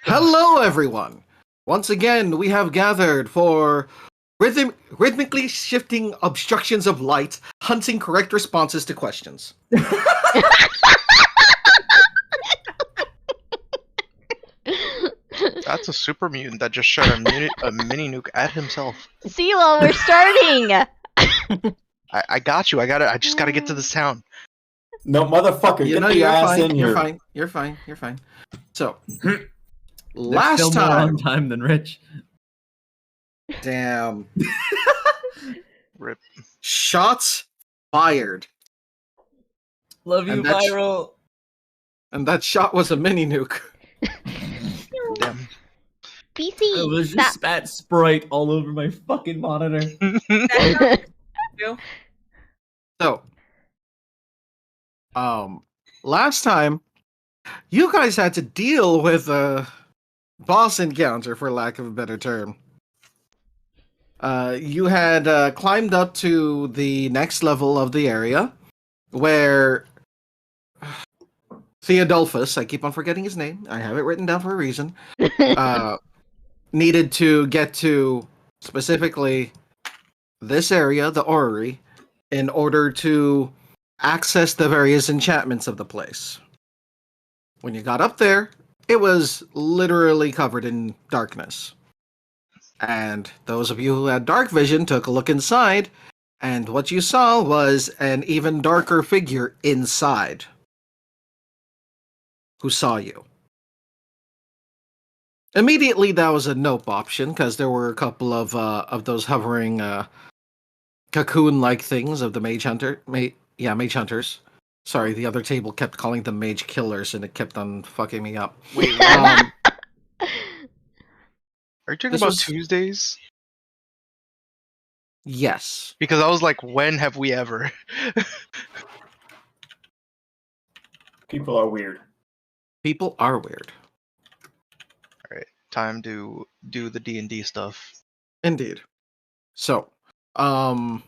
Hello, everyone! Once again, we have gathered for rhythmically shifting obstructions of light, hunting correct responses to questions. That's a super mutant that just shot a mini nuke at himself. CeeLo, we're starting! I got you. I just gotta get to the sound. No, motherfucker, You get know, the you're ass fine. in You're here. fine. You're fine. You're fine. So, They're last still more time, on time than Rich. damn, Rip. shots fired, Love you, And that's- Viral. and that shot was a mini nuke. Damn. PC! I was just spat Sprite all over my fucking monitor. So, last time, you guys had to deal with a boss encounter, for lack of a better term. You had climbed up to the next level of the area, where Theodulfus, I keep on forgetting his name, I have it written down for a reason, needed to get to specifically this area, the orrery, in order to access the various enchantments of the place. When you got up there, it was literally covered in darkness. And those of you who had dark vision took a look inside, and what you saw was an even darker figure inside who saw you. Immediately, that was a nope option, because there were a couple of those hovering cocoon-like things of the mage hunter. Mage hunters. Sorry, the other table kept calling them mage killers, and it kept on fucking me up. Wait, what? Um, Are you talking this about was- Tuesdays? yes. Because I was like, when have we ever? People are weird. People are weird. Time to do the D&D stuff. Indeed. So, the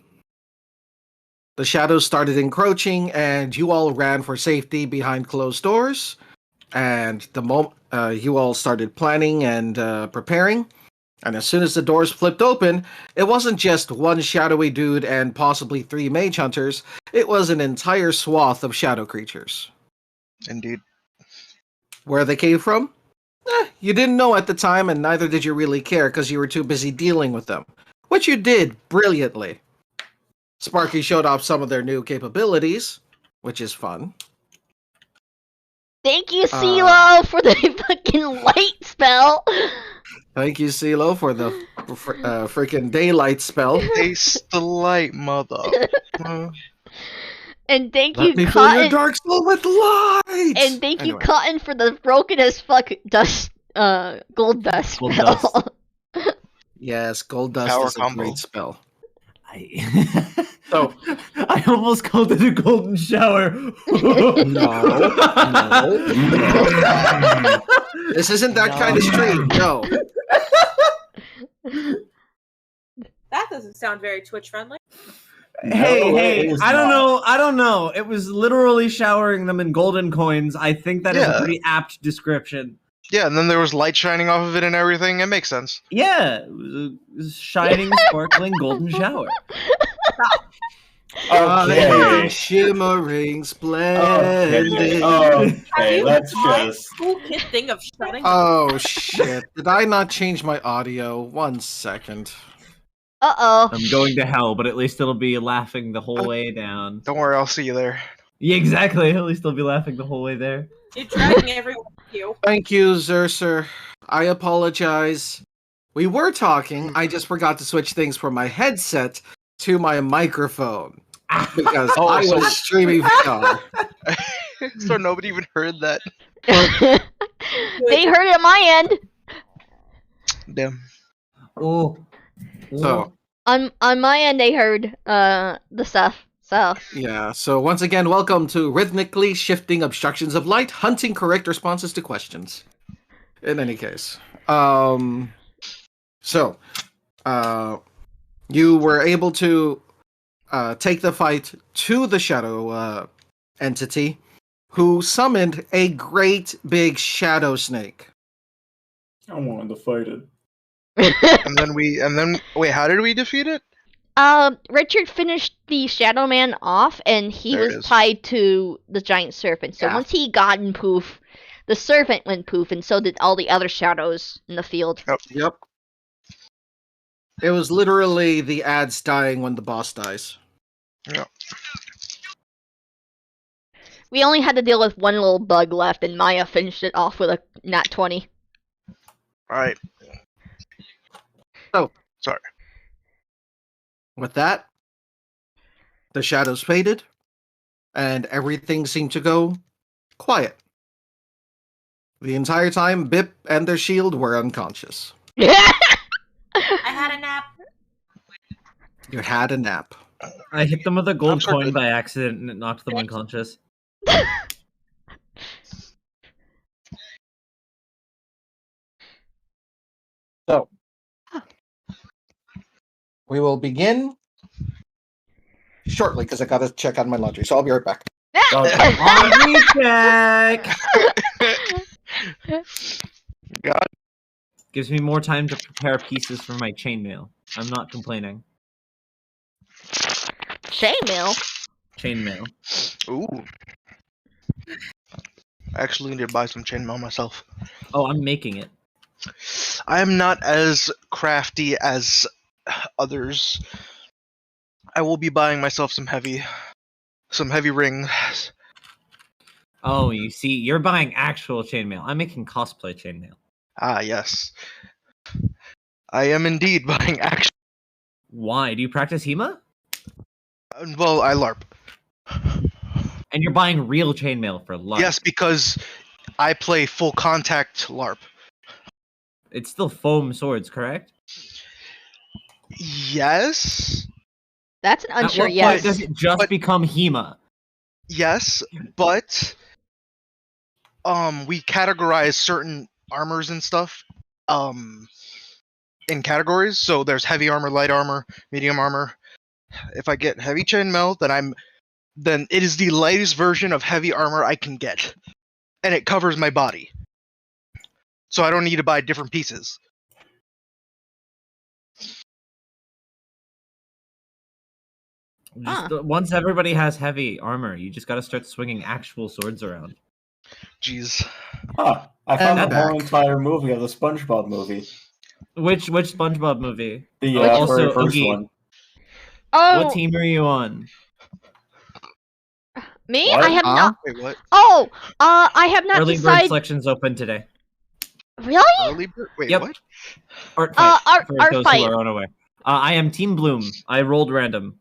shadows started encroaching, and you all ran for safety behind closed doors. And the moment you all started planning and preparing, and as soon as the doors flipped open, it wasn't just one shadowy dude and possibly 3 mage hunters. It was an entire swath of shadow creatures. Indeed. Where they came from? You didn't know at the time, and neither did you really care because you were too busy dealing with them. Which you did brilliantly. Sparky showed off some of their new capabilities, which is fun. Thank you, CeeLo, for the fucking light spell! Thank you, CeeLo, for the freaking daylight spell. Taste the light, mother. And thank Let you, me fill your Cotton! dark soul with light! And thank you, Anyway, Cotton, for the broken as fuck dust, gold dust Gold spell. yes, gold dust Power is a combo. great spell. I... So- I almost called it a golden shower. No. This isn't that kind of stream, no. That doesn't sound very Twitch friendly. Hey, No, hey, it was I don't not. know. I don't know. It was literally showering them in golden coins. I think that is Yeah. a pretty apt description. Yeah, and then there was light shining off of it and everything. It makes sense. Yeah, it was a shining, sparkling golden shower. Okay. Shimmering, splendid. Okay, let's tried just. Cool kid thing of shutting. Oh shit. Did I not change my audio? 1 second. Uh-oh. I'm going to hell, but at least it'll be laughing the whole way down. Don't worry, I'll see you there. Yeah, exactly. At least they'll be laughing the whole way there. You're dragging everyone with you. Thank you, Zerser. I apologize. We were talking, I just forgot to switch things from my headset to my microphone. Because Oh, I so- was streaming VR. So nobody even heard that. They heard it on my end. Damn. Oh. So, On my end, they heard the stuff. So yeah. So once again, welcome to Rhythmically Shifting Obstructions of Light, hunting correct responses to questions. In any case. So, you were able to take the fight to the shadow entity, who summoned a great big shadow snake. I wanted to fight it. Wait, how did we defeat it? Richard finished the Shadow Man off, and he There it was is. tied to the giant serpent. So Yeah. once he got in poof, the serpent went poof, and so did all the other shadows in the field. Yep. It was literally the ads dying when the boss dies. We only had to deal with one little bug left, and Maya finished it off with a nat 20. Alright. With that, the shadows faded, and everything seemed to go quiet. The entire time, Bip and their shield were unconscious. I had a nap. You had a nap. I hit them with a gold I'm so coin good. by accident and it knocked them unconscious. So, we will begin shortly because I gotta check on my laundry. So I'll be right back. Laundry check! God. Gives me more time to prepare pieces for my chainmail. I'm not complaining. Chainmail? Chainmail. Ooh. I actually need to buy some chainmail myself. Oh, I'm making it. I am not as crafty as others. I will be buying myself some heavy rings. Oh, you see, you're buying actual chainmail. I'm making cosplay chainmail. Ah, yes. I am indeed buying actual. Why? Do you practice HEMA? Well, I LARP. And you're buying real chainmail for life. Yes, because I play full contact LARP. It's still foam swords, correct? Yes. That's an At unsure what point yes. does it just But- become HEMA? Yes, but we categorize certain armors and stuff in categories. So there's heavy armor, light armor, medium armor. If I get heavy chainmail, then it is the lightest version of heavy armor I can get, and it covers my body. So I don't need to buy different pieces. Once everybody has heavy armor, you just gotta start swinging actual swords around. Jeez. Huh. I found And the whole back. entire movie of the SpongeBob movie. Which SpongeBob movie? The Which also very first Oogie. one. Oh, What team are you on? me? What? I have not. Wait, what? Oh, I have not Early bird decided. selections open today. Really? Early bird? Wait, Yep. what? Art fight Art for those fight. who are unaware. I am Team Bloom. I rolled random.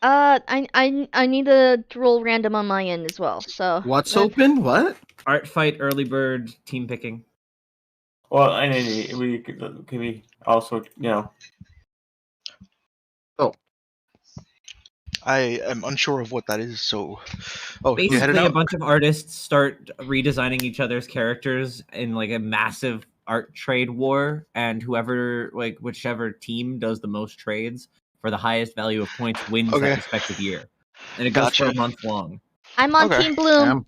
I need to roll random on my end as well. So What's open? What? Art fight, early bird, team picking. Well, and we can we also, I am unsure of what that is, so... Oh, you headed Basically, a out? bunch of artists start redesigning each other's characters in like a massive art trade war, and whichever team does the most trades for the highest value of points wins Okay. that respective year, and it goes for a Gotcha. month long. I'm on Okay. Team Bloom. Damn.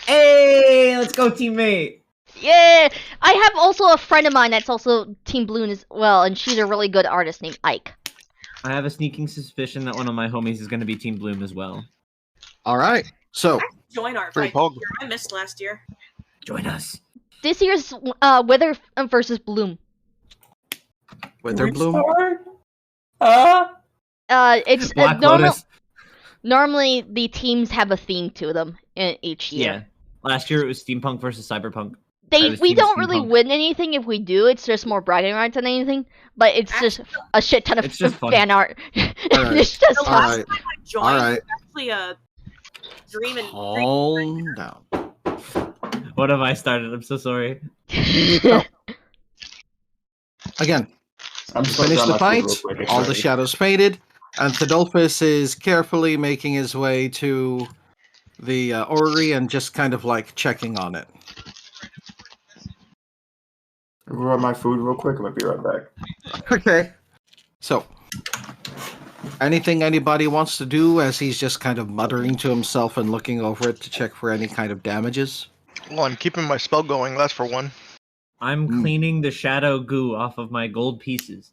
Hey, let's go, teammate! Yeah, I have also a friend of mine that's also Team Bloom as well, and she's a really good artist named Ike. I have a sneaking suspicion that one of my homies is going to be Team Bloom as well. All right. So, Join our Free fight. Pog. this year. I missed last year. Join us. This year's Wither versus Bloom. Wither Bloom. Restart? It's Black Lotus. normally the teams have a theme to them in each year. Yeah. Last year it was steampunk versus cyberpunk. We Team don't really Steampunk. win anything if we do. It's just more bragging rights than anything. But it's just a shit ton of It's just fun. fan art. Alright. It's just The All fun. last right. time I joined, All it right. was actually a dream and Calm down. What have I started? I'm so sorry. Again, I'm just gonna finish grab the my fight. food real quick, it's All the ready. shadows faded, and Thedolphus is carefully making his way to the orrery and just kind of like checking on it. Grab my food real quick. I might be right back. Okay. So, anything anybody wants to do as he's just kind of muttering to himself and looking over it to check for any kind of damages? Well, I'm keeping my spell going, that's for one. I'm cleaning the shadow goo off of my gold pieces.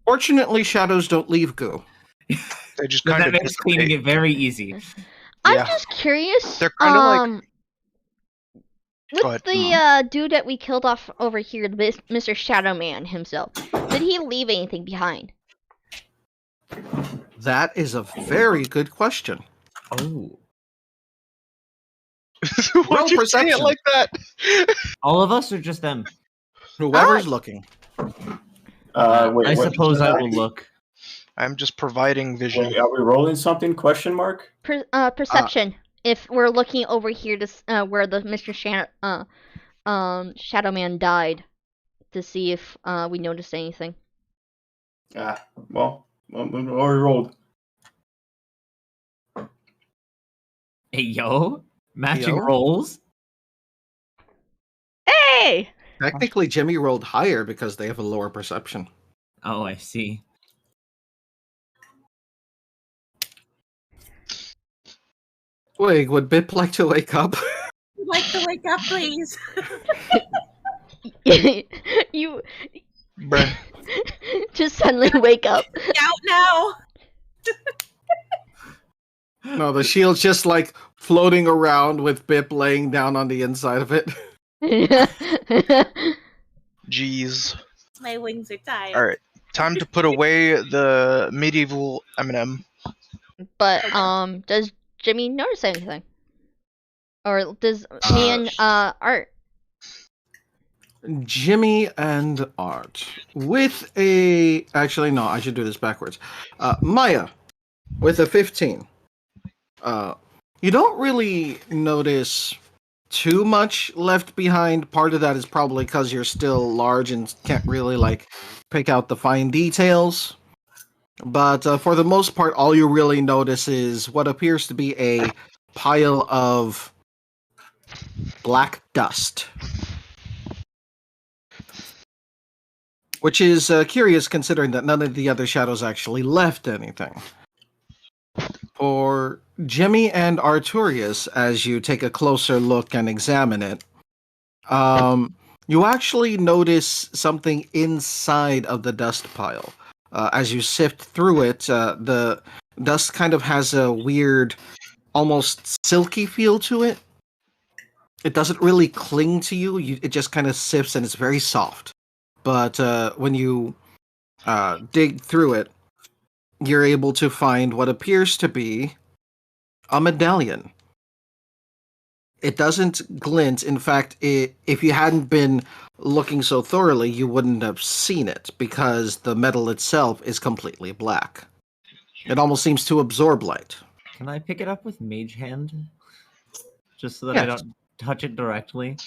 Fortunately, shadows don't leave goo. They just So kind that of makes cleaning it very easy. I'm Yeah. just curious. They're kinda like- Go with ahead. the dude that we killed off over here, Mr. Shadow Man himself, did he leave anything behind? That is a very good question. Oh. Why'd you say it perception. like that? All of us or just them? Whoever's looking. Wait, I what- suppose I will look. I'm just providing vision. Wait, are we rolling something? Question mark? Perception. If we're looking over here to where the Mr. Shadow Man died, to see if we noticed anything. Well, we already rolled. Hey, yo. Matching Yo? rolls? Hey! Technically, Jimmy rolled higher because they have a lower perception. Oh, I see. Wait, would Bip like to wake up? I'd like to wake up, please. You Bruh. just suddenly wake up. Out now. No, the shield's just like floating around with Bip laying down on the inside of it. Jeez. My wings are tired. Alright. Time to put away the medieval M&M. But does Jimmy notice anything? Or does me and Art? Jimmy and Art. With a... Actually, no, I should do this backwards. Maya, with a 15. You don't really notice too much left behind. Part of that is probably because you're still large and can't really, like, pick out the fine details. But for the most part, all you really notice is what appears to be a pile of black dust. Which is curious considering that none of the other shadows actually left anything. For Jimmy and Arturius, as you take a closer look and examine it, you actually notice something inside of the dust pile. As you sift through it, the dust kind of has a weird, almost silky feel to it. It doesn't really cling to you, it just kind of sifts and it's very soft. But when you dig through it, you're able to find what appears to be a medallion. It doesn't glint. In fact, if you hadn't been looking so thoroughly, you wouldn't have seen it because the metal itself is completely black. It almost seems to absorb light. Can I pick it up with Mage Hand? Just so that I Yes. don't touch it directly?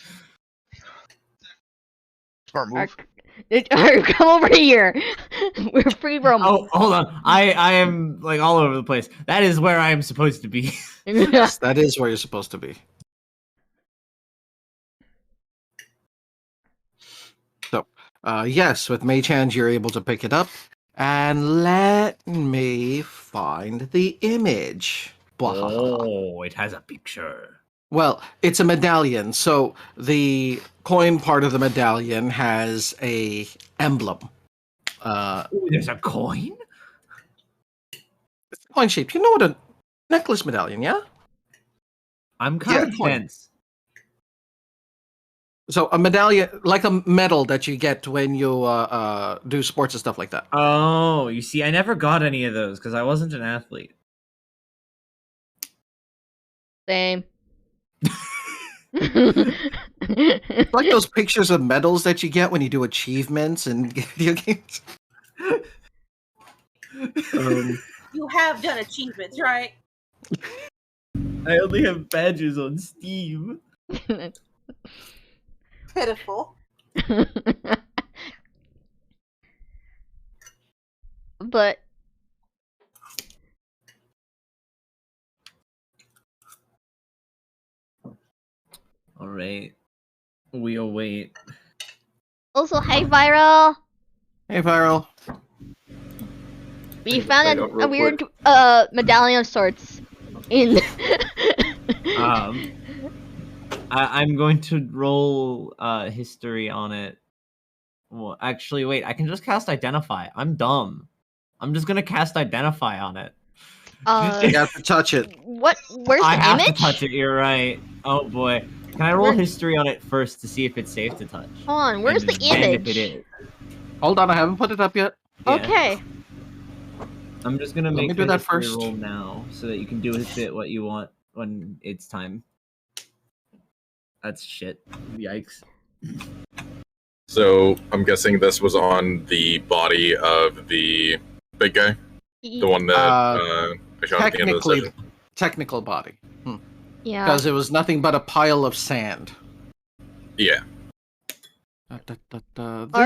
Smart move. Art, come over here. We're free roam. Oh, hold on. I am, like, all over the place. That is where I am supposed to be. Yes, that is where you're supposed to be. So, yes, with Mage Hand, you're able to pick it up. And let me find the image. Bwahaha. Oh, it has a picture. Well, it's a medallion, so the coin part of the medallion has a emblem. Ooh, there's a coin? It's coin shaped. You know what a necklace medallion, yeah? I'm kind of coin. tense. So a medallion, like a medal that you get when you do sports and stuff like that. Oh, you see, I never got any of those because I wasn't an athlete. Same. It's like those pictures of medals that you get when you do achievements and video games. You have done achievements, right? I only have badges on Steam. Pitiful. But All right, we await. also, hey, Viral. Hey, Viral. We Find found out a real weird medallion of sorts in. I'm going to roll history on it. Well, actually, wait. I can just cast Identify. I'm dumb. I'm just gonna cast Identify on it. You have to touch it. Where's I the have image? to touch it. You're right. Oh boy. Can I roll Where- history on it first to see if it's safe to touch? Hold on, where's the And image? if it is. Hold on, I haven't put it up yet. Yeah. Okay. I'm just gonna Let make me the do that history first. roll now, so that you can do with it what you want when it's time. That's shit. Yikes. So I'm guessing this was on the body of the big guy, the one that I shot at the end of the Technically, session. technical body, Yeah. because it was nothing but a pile of sand. Yeah. Or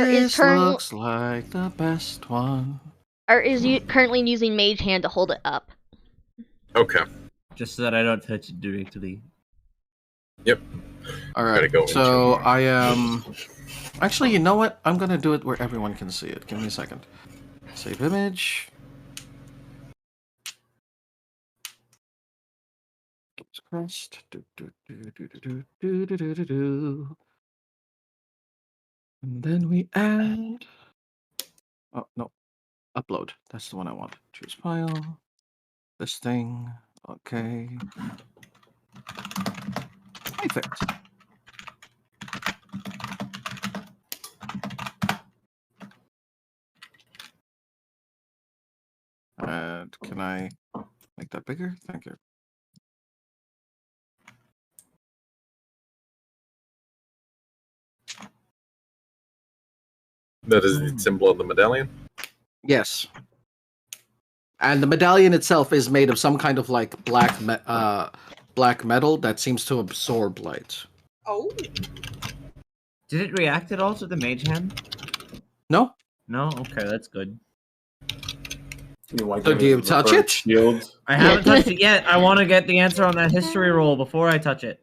is This current- looks like the best one. Or is you currently using Mage Hand to hold it up? Okay. Just so that I don't touch it directly. All Gotta right. go So into- I am. Actually, you know what? I'm gonna do it where everyone can see it. Give me a second. Save image. Crest. And then we add. Oh no, upload. That's the one I want. Choose file. This thing. Okay. Perfect. And can I make that bigger? Thank you. That is the symbol of the medallion. Yes. And the medallion itself is made of some kind of like black metal that seems to absorb light. Oh, Did it react at all to the mage hand? No? No? Okay, that's good. So do you touch it? Shield. I haven't touched it yet. I want to get the answer on that history roll before I touch it.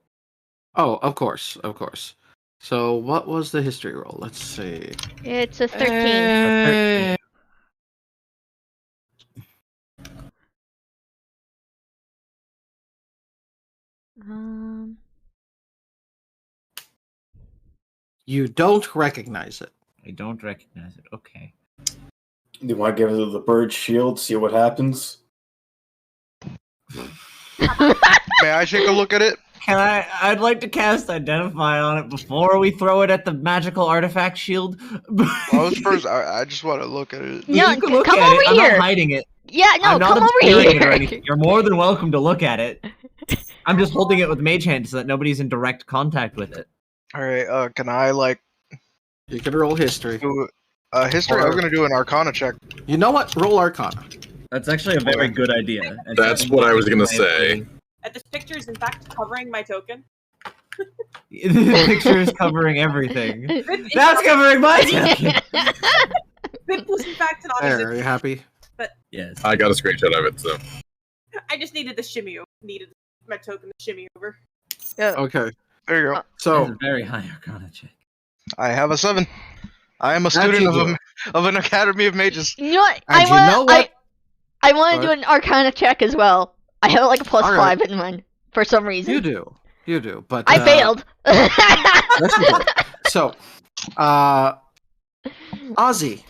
Oh, of course, of course. So what was the history roll? Let's see. It's a 13. Eh, Um, You don't recognize it. I don't recognize it. Okay. Do you want to give it the bird shield? See what happens. May I take a look at it? Can I'd like to cast Identify on it before we throw it at the magical artifact shield. Well, first, I just want to look at it. No, you can look come at over it. I'm here. not hiding it. yeah, no, I'm not come over obscuring it or here. anything. You're more than welcome to look at it. I'm just holding it with Mage Hand so that nobody's in direct contact with it. All right, can I like You can roll history. do history? I was gonna do an Arcana check. You know what? Roll Arcana. That's actually a very good idea. And That's something what I that was we gonna can say. this picture is in fact covering my token. The picture is covering everything. Vip That's covering my token. Vip was in fact an There, audience. are you happy? Yes. I got a screenshot of it, so I just needed the shimmy. Needed my token to shimmy over. Okay. There you go. That's So a very high Arcana check. I have a 7. I am a That you student do. of an Academy of Mages. You know what? And you know what? I want to Go do an Arcana check as well. I have like a plus Alright. 5 in mine for some reason. you do. You do. But I failed. Yes, you did. So, Ozzy,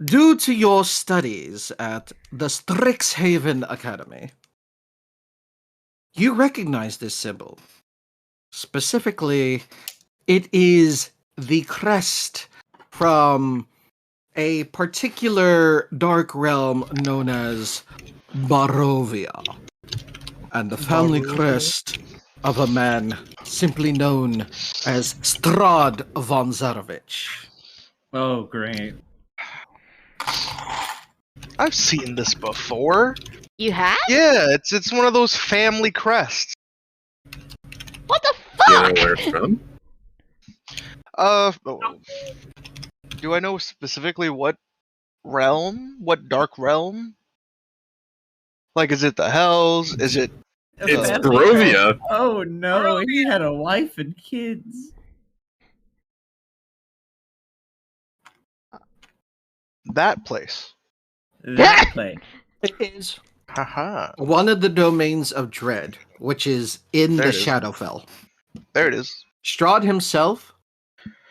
due to your studies at the Strixhaven Academy, you recognize this symbol. Specifically, it is the crest from a particular dark realm known as Barovia, and the family crest of a man simply known as Strad von Zarovich. Oh, great. I've seen this before. You have? Yeah, it's one of those family crests. What the you know fuck? where it's from? Do I know specifically what realm? What dark realm? Like, is it the Hells? Is it? It's Family Barovia. Oh no, he had a wife and kids. That place. That place. It is. Haha. one of the domains of Dread, which is in There the it is. Shadowfell. There it is. Strahd himself,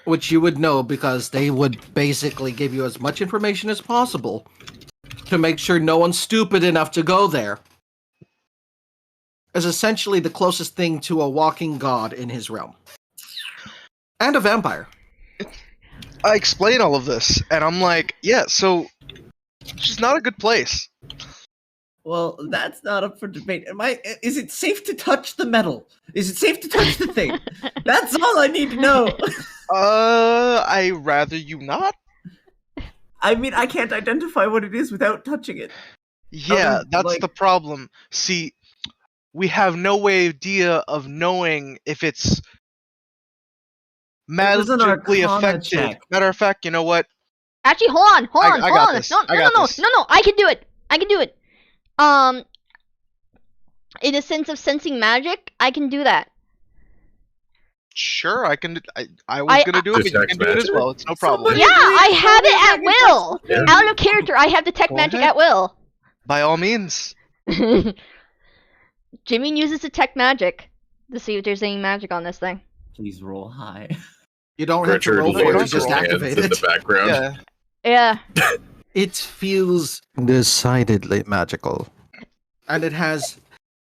which you would know because they would basically give you as much information as possible to make sure no one's stupid enough to go there, is essentially the closest thing to a walking god in his realm. And a vampire. I explain all of this, and I'm like, yeah, so it's just not a good place. Well, that's not up for debate. Is it safe to touch the metal? Is it safe to touch the thing? That's all I need to know. I rather you not. I mean, I can't identify what it is without touching it. Yeah, that's like- the problem. See, we have no idea of knowing if it's was an magically Arcana effective. check. Matter of fact, you know what? Actually, hold on. I Hold got on. this. No, I got this. no. I can do it. In the sense of sensing magic, I can do that. Sure, I can. I was gonna do it, but you Detect can do it as magic. well. It's no problem. Somebody- Yeah, I have it at will. Yeah. Out of character, I have detect Go magic ahead. at will. By all means. Jimmy uses detect magic to see if there's any magic on this thing. Please roll high. You don't have to Richard roll for it, lowers you his just hands activate in it. the background. Yeah. Yeah. It feels decidedly magical. And it has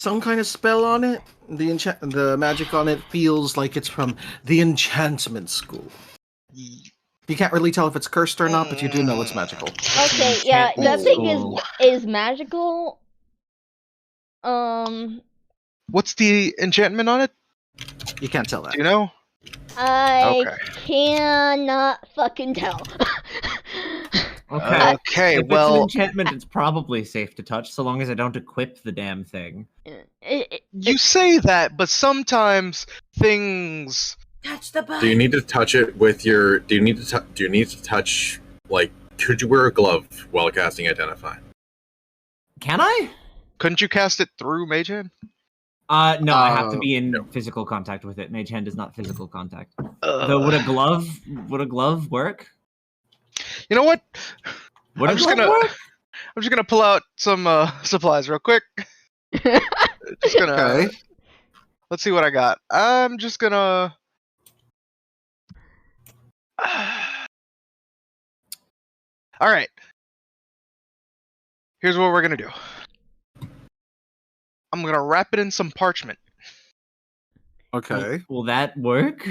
some kind of spell on it. The magic on it feels like it's from the enchantment school. You can't really tell if it's cursed or not, but you do know it's magical. Okay, yeah, the Enchantment thing school. is magical. What's the enchantment on it? You can't tell that. Do you know? I Okay. cannot fucking tell. Okay. Okay, If it's an well, enchantment, it's probably safe to touch, so long as I don't equip the damn thing. you say that, but sometimes things. Touch the button. Do you need to touch it with your? Do you need to touch? Like, could you wear a glove while casting Identify? Can I? Couldn't you cast it through Mage Hand? No, I have to be in no. physical contact with it. Mage hand is not physical contact. Ugh. Though would a glove work? You know what? Would I'm a just glove gonna- work? I'm just gonna pull out some supplies real quick. Just gonna. Okay. Let's see what I got. I'm just gonna. All right. Here's what we're gonna do. I'm gonna wrap it in some parchment. Okay. Will that work?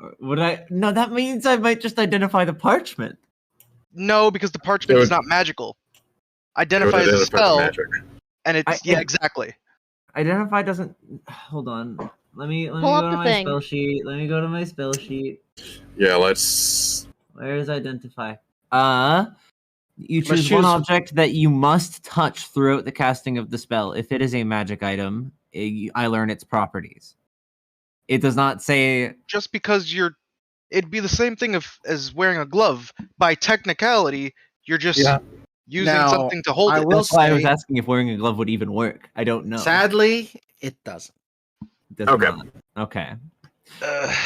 Or would I? No, that means I might just identify the parchment. No, because the parchment So is it- not magical. It would Identify as a identify the spell, magic. and it's I- yeah, exactly. Identify doesn't. Hold on. Let me Pull go up to the my thing. spell sheet. Let me go to my spell sheet. Yeah, let's. Where is identify? You Let's choose one choose- object that you must touch throughout the casting of the spell. If it is a magic item, I learn its properties. It does not say. Just because it'd be the same thing as wearing a glove. By technicality, you're just Yeah. using Now, something to hold I it. will That's why I was say- asking if wearing a glove would even work. I don't know. Sadly, it doesn't. It does Okay. not. Okay.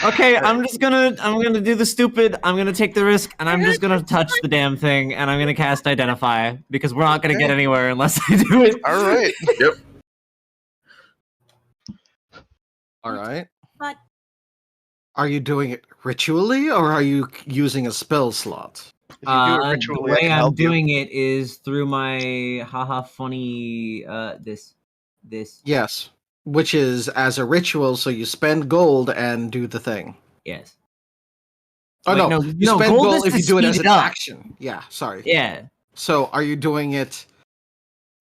Okay, I'm gonna do the stupid. I'm gonna take the risk, and I'm just gonna touch the damn thing, and I'm gonna cast Identify because we're not gonna get Okay. anywhere unless I do it. All right. All right. But Are you doing it ritually or are you using a spell slot? If you do it The ritually, I way can I'm help you. doing it is through my haha funny this. Yes. Which is as a ritual, so you spend gold and do the thing. Yes. Oh Wait, no, no, you no, spend gold gold is if to you do it speed as it an up. action. Yeah, sorry. Yeah. So are you doing it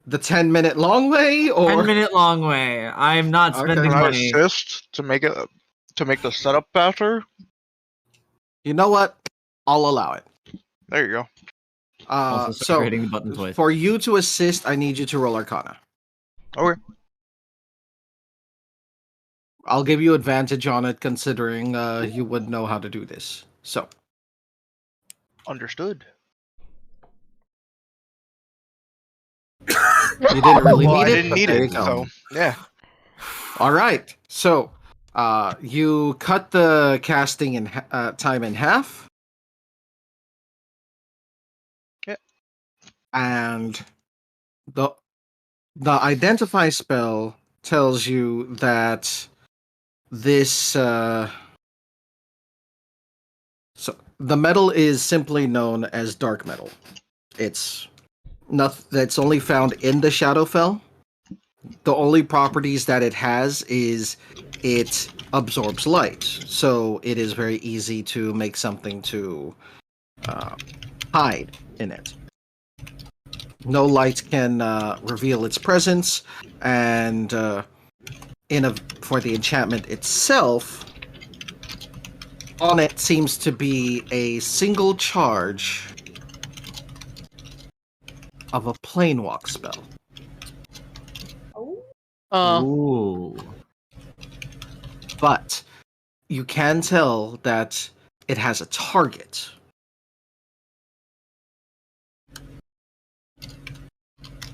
the 10-minute long way or 10-minute long way. I'm not Okay. spending Can I money. assist to make the setup faster? You know what? I'll allow it. There you go. Also, sorry for So hitting the button twice. for you to assist, I need you to roll Arcana. Okay. I'll give you advantage on it considering you would know how to do this. So Understood. you didn't really Well, need I it. didn't but need there it, you go. so yeah. All right. So you cut the casting in time in half. Yeah. And the The identify spell tells you that this so the metal is simply known as dark metal. It's that's only found in the Shadowfell. The only properties that it has is it absorbs light, so it is very easy to make something to hide in it. No light can reveal its presence, and for the enchantment itself, on it seems to be a single charge of a plane walk spell. Ooh. But you can tell that it has a target.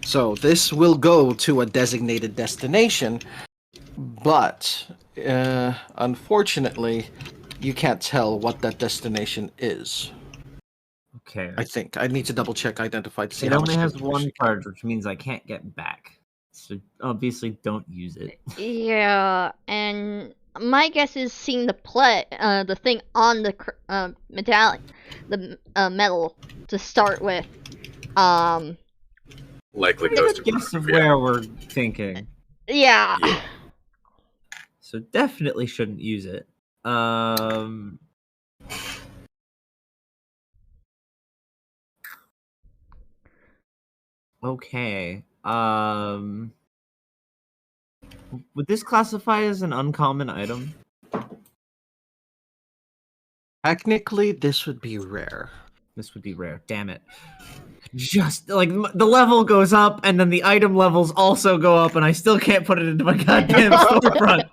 So this will go to a designated destination, but unfortunately, you can't tell what that destination is. Okay. I think I need to double check identify to see It how only much has information one you charge, which means I can't get back. So obviously, don't use it. Yeah, and my guess is seeing the thing on the metallic, the metal to start with. Likely Pretty goes good to guess of yeah. where we're thinking. Yeah. Yeah. So definitely shouldn't use it. Okay. Would this classify as an uncommon item? Technically, this would be rare. This would be rare. Damn it. Just like the level goes up, and then the item levels also go up, and I still can't put it into my goddamn storefront.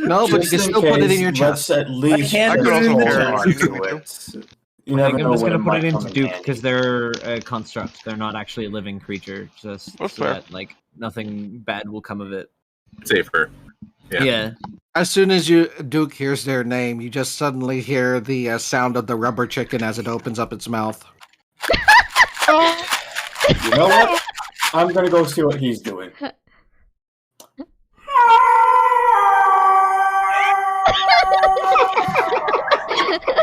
No, but you can still put it in your Let's chest. at least I could also hold carry on it. to it. You I never think know I'm just when gonna it put might it come into in Duke handy. because they're a construct. They're not actually a living creature. Just That's so fair. that like nothing bad will come of it. Safer. Yeah. Yeah. As soon as Duke hears their name, you just suddenly hear the sound of the rubber chicken as it opens up its mouth. You know what? I'm gonna go see what he's doing.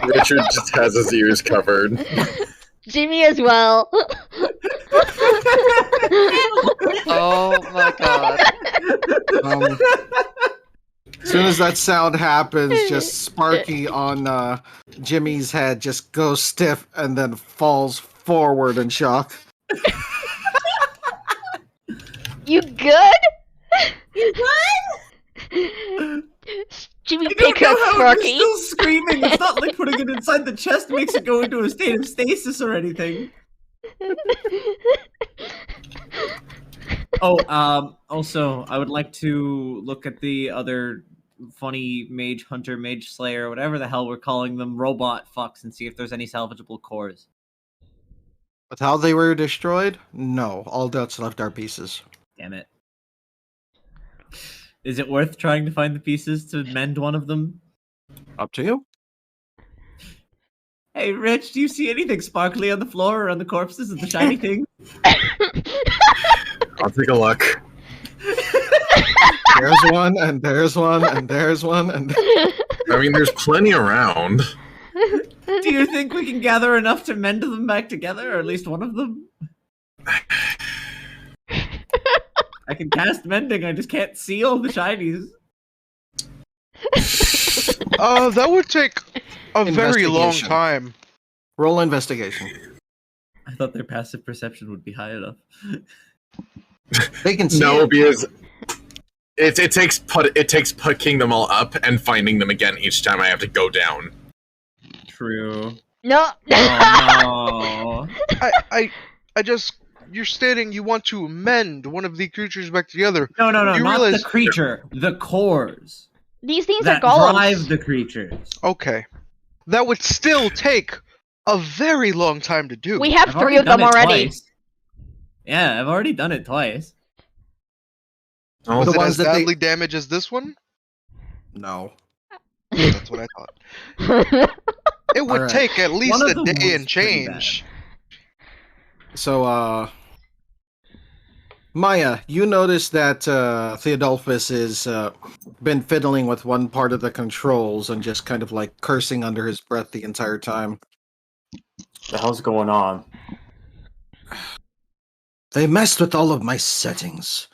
Richard just has his ears covered. Jimmy as well. Oh my god. As soon as that sound happens, just Sparky on Jimmy's head just goes stiff and then falls forward in shock. You good? You good? Jimmy, I don't pick know up how Sparky. it's still screaming. It's not like putting it inside the chest makes it go into a state of stasis or anything. Oh, also, I would like to look at the other funny mage hunter, mage slayer, whatever the hell we're calling them, robot fucks, and see if there's any salvageable cores. With how they were destroyed, no. All that's left are pieces. Damn it. Is it worth trying to find the pieces to mend one of them? Up to you. Hey, Rich, do you see anything sparkly on the floor or on the corpses of the shiny things? I'll take a look. There's one, and there's one, and there's one, and I mean, there's plenty around. Do you think we can gather enough to mend them back together, or at least one of them? I can cast mending, I just can't see all the shinies. That would take a very long Investigation. time. roll investigation. I thought their passive perception would be high enough. They can see No, it. because it takes picking them all up and finding them again each time I have to go down. True. No. Oh I just you're stating you want to mend one of the creatures back together. no. No, You not realize- the creature. The cores. These things That are golems. drive the creatures. Okay. That would still take a very long time to do. We have I've 3 of done them it already. twice. Yeah, I've already done it twice. Was The it ones as that they- badly damaged as this one? No. That's what I thought. It would Alright. take at least One of a them day was and pretty change. So, Maya, you notice that Theodulfus is been fiddling with one part of the controls and just kind of like cursing under his breath the entire time. The hell's going on? They messed with all of my settings.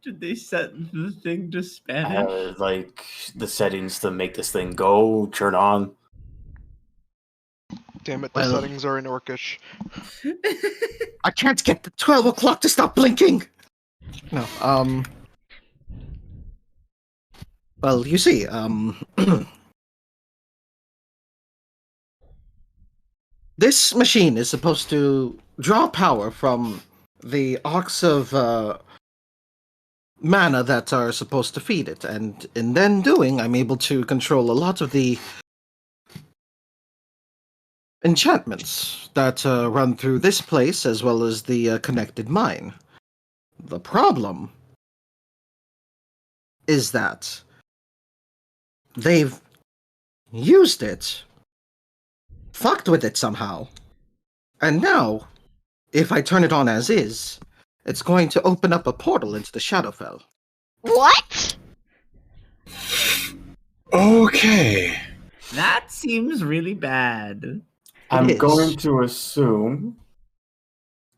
Did they set the thing to Spanish? Like the settings to make this thing go, turn on. Damn it, the Well- settings are in Orcish. I can't get the 12 o'clock to stop blinking! No, well, you see, this machine is supposed to draw power from the arcs of mana that are supposed to feed it, and in then doing, I'm able to control a lot of the enchantments that run through this place as well as the connected mine. The problem is that they've used it, fucked with it somehow, and now, if I turn it on as is, it's going to open up a portal into the Shadowfell. What? Okay. That seems really bad. I'm is. going to assume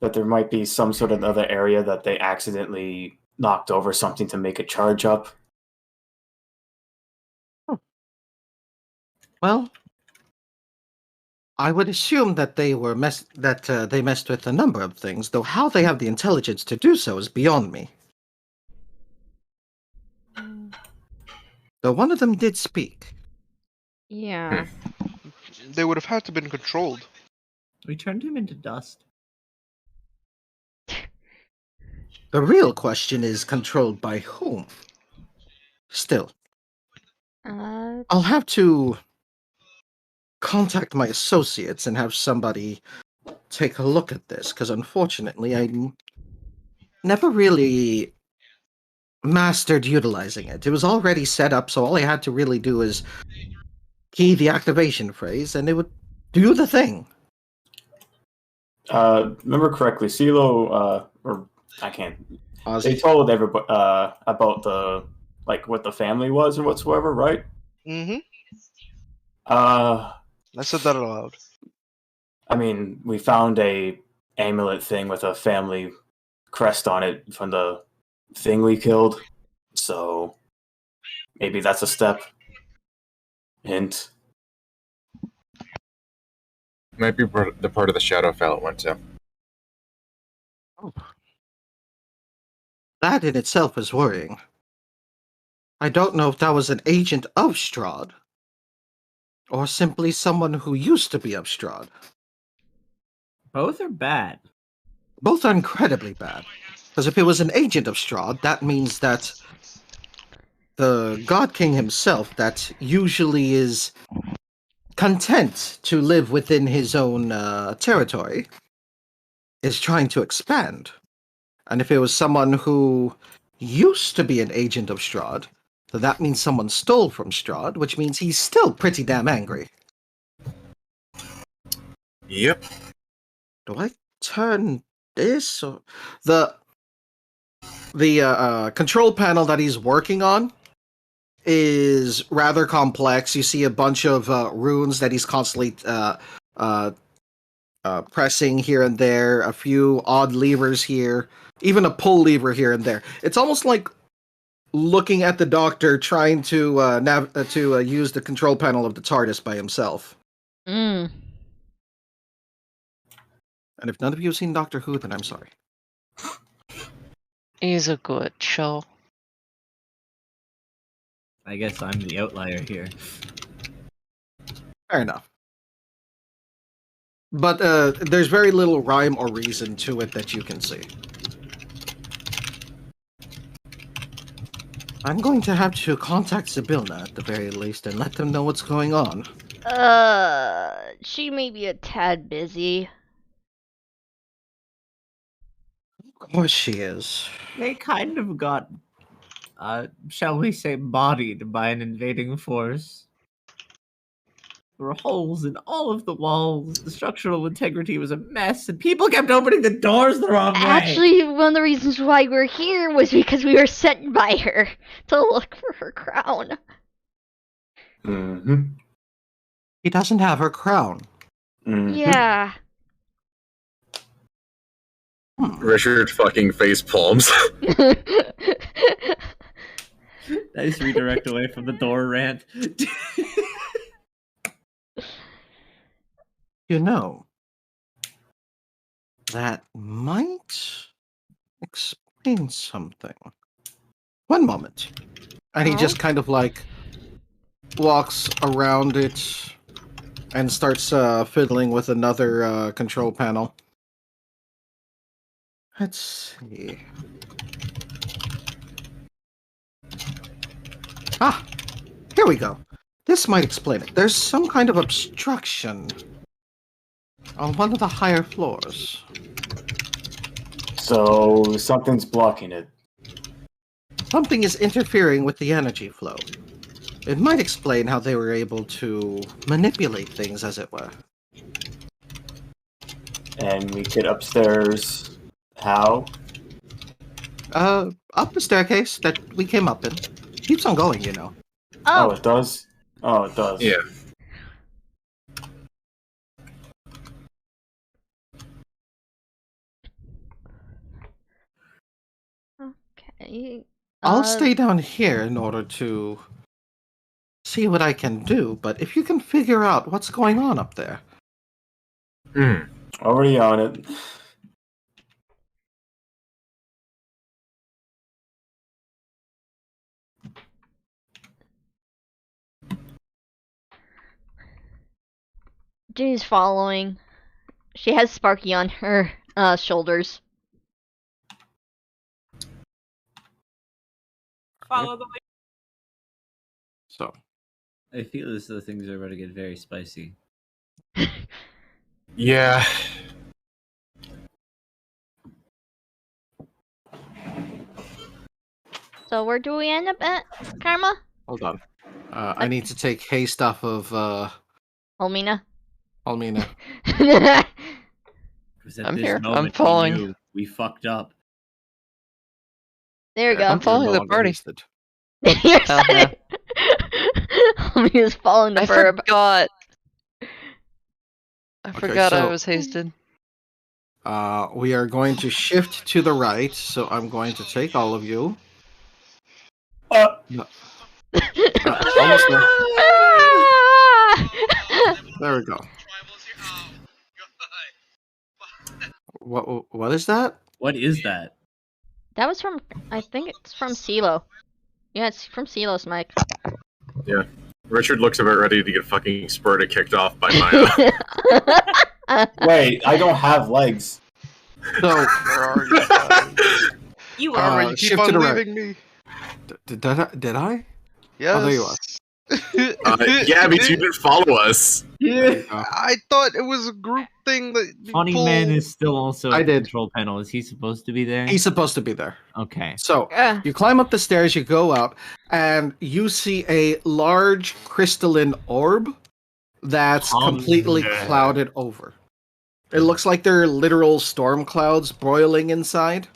that there might be some sort of other area that they accidentally knocked over something to make it charge up. Well, I would assume that they messed with a number of things, though how they have the intelligence to do so is beyond me. Though one of them did speak. Yeah. They would have had to been controlled. We turned him into dust. The real question is controlled by whom? Still, I'll have to contact my associates and have somebody take a look at this, because unfortunately I never really mastered utilizing it. It was already set up, so all I had to really do is key the activation phrase, and it would do the thing. Remember correctly, CeeLo, or I can't. They Ozzy. told everybody about the what the family was or whatsoever, right? Mm-hmm. Uh, I said that aloud. I mean, we found a amulet thing with a family crest on it from the thing we killed, so maybe that's a step. Hint. Might be the part of the Shadowfell it went to. That in itself is worrying. I don't know if that was an agent of Strahd, or simply someone who used to be of Strahd. Both are bad. Both are incredibly bad. Because if it was an agent of Strahd, that means that the God King himself, that usually is content to live within his own territory, is trying to expand. And if it was someone who used to be an agent of Strahd, then that means someone stole from Strahd, which means he's still pretty damn angry. Yep. Do I turn this or the control panel that he's working on is rather complex. You see a bunch of runes that he's constantly pressing here and there, a few odd levers here, even a pull lever here and there. It's almost like looking at the Doctor trying to use the control panel of the TARDIS by himself. Mm. And if none of you have seen Doctor Who, then I'm sorry. Is a good show. I guess I'm the outlier here. Fair enough. But there's very little rhyme or reason to it that you can see. I'm going to have to contact Zybilna at the very least and let them know what's going on. She may be a tad busy. Of course she is. They kind of got, shall we say, bodied by an invading force. There were holes in all of the walls. The structural integrity was a mess, and people kept opening the doors the wrong way. Actually, one of the reasons why we're here was because we were sent by her to look for her crown. Mm-hmm. He doesn't have her crown. Mm-hmm. Yeah. Richard fucking face palms. Nice redirect away from the door rant. You know, that might explain something. One moment. And he just kind of like walks around it and starts fiddling with another control panel. Let's see. Ah, here we go. This might explain it. There's some kind of obstruction on one of the higher floors. So something's blocking it. Something is interfering with the energy flow. It might explain how they were able to manipulate things, as it were. And we get upstairs. How? Up the staircase that we came up in. Keeps on going, you know. Oh, Oh, it does? Oh, it does. Yeah. okay. I'll stay down here in order to see what I can do, but if you can figure out what's going on up there. Hmm. Already on it. Ginny's following. She has Sparky on her shoulders. Follow the way. So, I feel as though things are about to get very spicy. Yeah. So where do we end up at, Karma? hold on. I need to take haste off of Olmina? Almina. Because at I'm this here. I'm moment we following. knew we fucked up. There we go. I'm following No the longer party. hasted. You're Oh, yeah. Olmina's following the I verb. forgot. I Okay, forgot I so- was hasted. We are going to shift to the right, so I'm going to take all of you. No. Almost there. There we go. What is that? What is that? That was from, I think it's from CeeLo. Yeah, it's from CeeLo's mic. Richard looks about ready to get fucking spurted kicked off by Maya. Wait, I don't have legs. So, Where are you guys? You Uh, are. Arma, you keep shift to on the right. leaving me. did I? Yes. Oh, there you are. Yeah, because you didn't follow us. Yeah. I thought it was a group thing that you Funny pull- Man is still also I at the did. control panel. Is he supposed to be there? He's supposed to be there. Okay. So, Yeah. you climb up the stairs, you go out, and you see a large crystalline orb that's completely Thunder. clouded over. It looks like there are literal storm clouds broiling inside.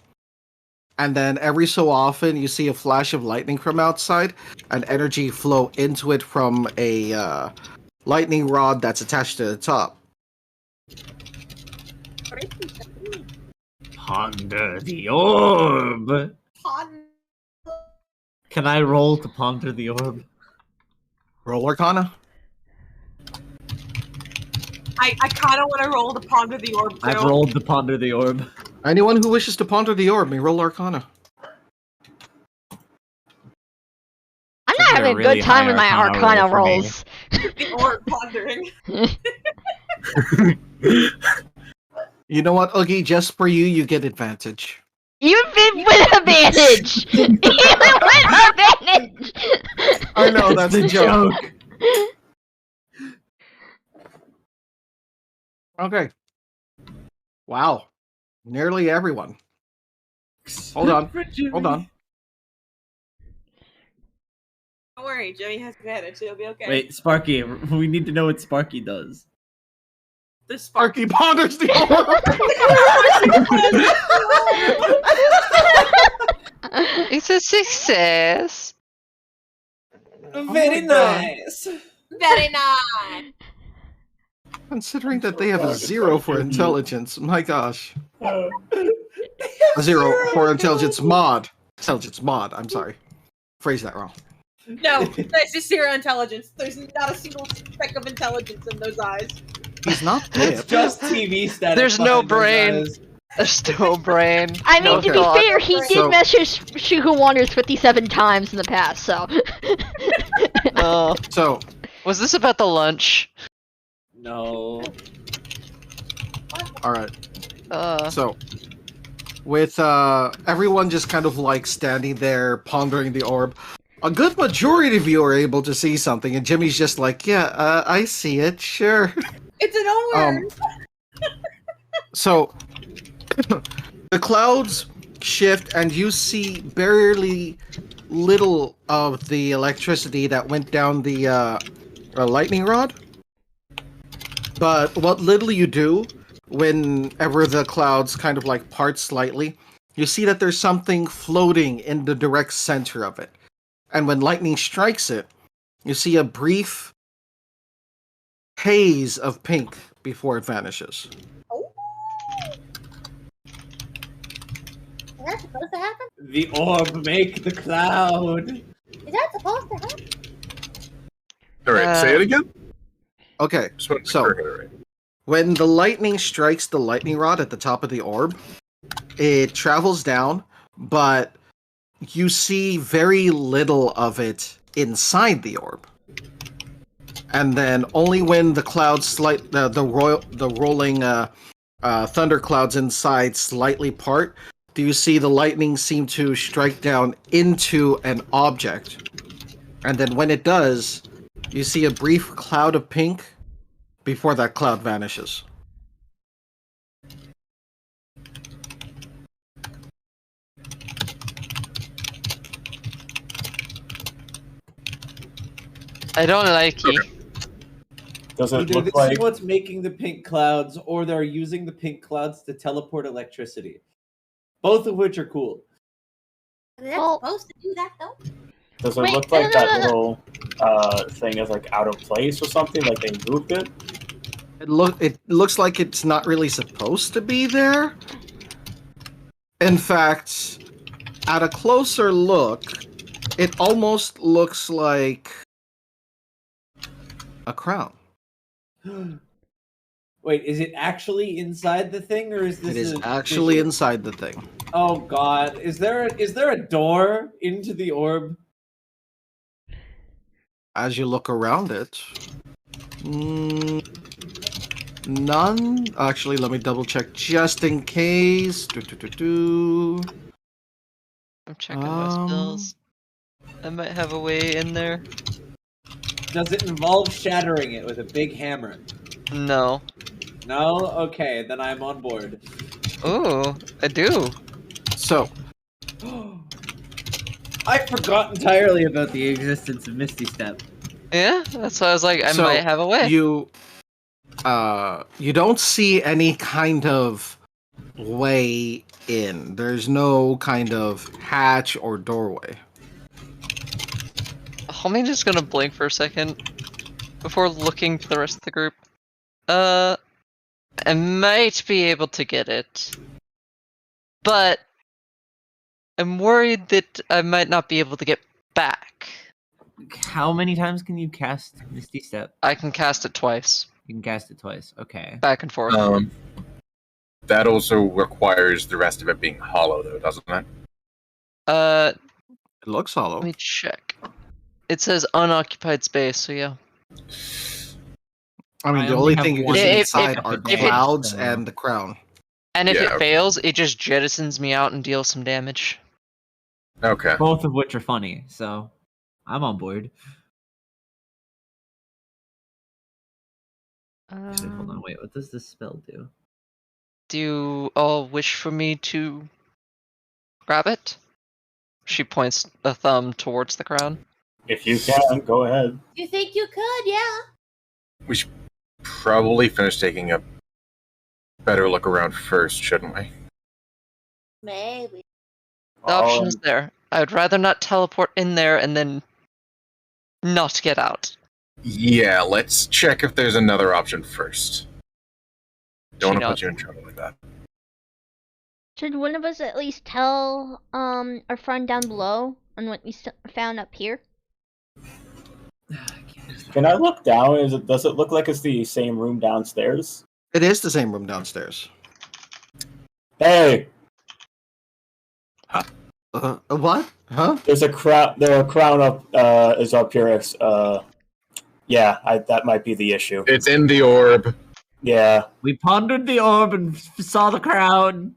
And then every so often you see a flash of lightning from outside and energy flow into it from a lightning rod that's attached to the top. Ponder the orb. Can I roll to ponder the orb? Roll Arcana. I kind of want to roll the ponder the orb. I've too. rolled to ponder the orb. Anyone who wishes to ponder the orb may roll Arcana. I'm Those not are having a really good time high with my Arcana Arcana roll for me. rolls. The orb pondering. You know what, Oogie? Just for you, you get advantage. Even with advantage! Even with advantage! I know, that's a joke. Okay. Wow. Nearly everyone. Hold on. Hold on. Don't worry, worry, Jimmy has advantage. It'll be okay. Wait, Sparky, we need to know what Sparky does. The spark. Sparky ponders the orb. It's a success. Very nice. Very nice. Considering that they have a 0 for intelligence, my gosh. A 0 for intelligence mod. Intelligence mod, I'm sorry. Phrase that wrong. No, that's just zero intelligence. There's not a single speck of intelligence in those eyes. He's not It's hip. just TV static. There's no behind those brain. eyes. There's no brain. I mean, no to be thought. fair, he did So- message Shugo Wonders 57 times in the past, so. Oh, So, was this about the lunch? No. alright. Uh, So, with everyone just kind of like standing there pondering the orb, a good majority of you are able to see something, and Jimmy's just like, yeah, I see it, sure. It's an orb. So, the clouds shift, and you see barely little of the electricity that went down the lightning rod. But what little you do, whenever the clouds kind of like part slightly, you see that there's something floating in the direct center of it. And when lightning strikes it, you see a brief haze of pink before it vanishes. Is that supposed to happen? The orb make the cloud. Is that supposed to happen? All right, say it again. Okay, Just want to so- make sure I got it right. when the lightning strikes the lightning rod at the top of the orb, it travels down, but you see very little of it inside the orb. And then only when the clouds the rolling thunder clouds inside slightly part, do you see the lightning seem to strike down into an object. And then when it does, you see a brief cloud of pink before that cloud vanishes. I don't like you. Does it Either look this like is what's making the pink clouds, or they're using the pink clouds to teleport electricity. Both of which are cool. Is that Well- supposed to do that though? does it Wait, look no, like no, that no, no. little thing is like out of place or something? Like they moved it? It looks like it's not really supposed to be there. In fact, at a closer look, it almost looks like a crown. Wait, is it actually inside the thing, or is this? It is a actually visual? inside the thing. Oh God! Is there a door into the orb? As you look around it, none. Actually, let me double check just in case. I'm checking my spells. I might have a way in there. Does it involve shattering it with a big hammer? No. No? Okay, then I'm on board. Ooh, I do. So, I forgot entirely about the existence of Misty Step. Yeah, that's why I was like, I So, might have a way. you don't see any kind of way in. There's no kind of hatch or doorway. Homie just gonna blink for a second before looking to the rest of the group. I might be able to get it, but I'm worried that I might not be able to get back. How many times can you cast Misty Step? I can cast it twice, You can cast it twice. Okay. back and forth. That also requires the rest of it being hollow, though, doesn't it? It looks hollow. Let me check. It says unoccupied space, so yeah. I mean, I the only only have thing you one can see If- inside if- are if it- clouds so- and the crown. And if Yeah, it okay. fails, it just jettisons me out and deals some damage. Okay. Both of which are funny, so I'm on board. Actually, hold on, wait. What does this spell do? Do you all wish for me to grab it? She points a thumb towards the crown. If you can, go ahead. You think you could? Yeah. We should probably finish taking a better look around first, shouldn't we? Maybe. The option is there. I would rather not teleport in there and then not get out. Yeah, let's check if there's another option first. Don't want to She put you in trouble like that. Should one of us at least tell our friend down below on what we found up here? Can I look down? Does it look like it's the same room downstairs? It is the same room downstairs. Hey, What? Huh? there's a crown. The crown up is up here. Yeah, that might be the issue. It's in the orb. Yeah. We pondered the orb and saw the crown.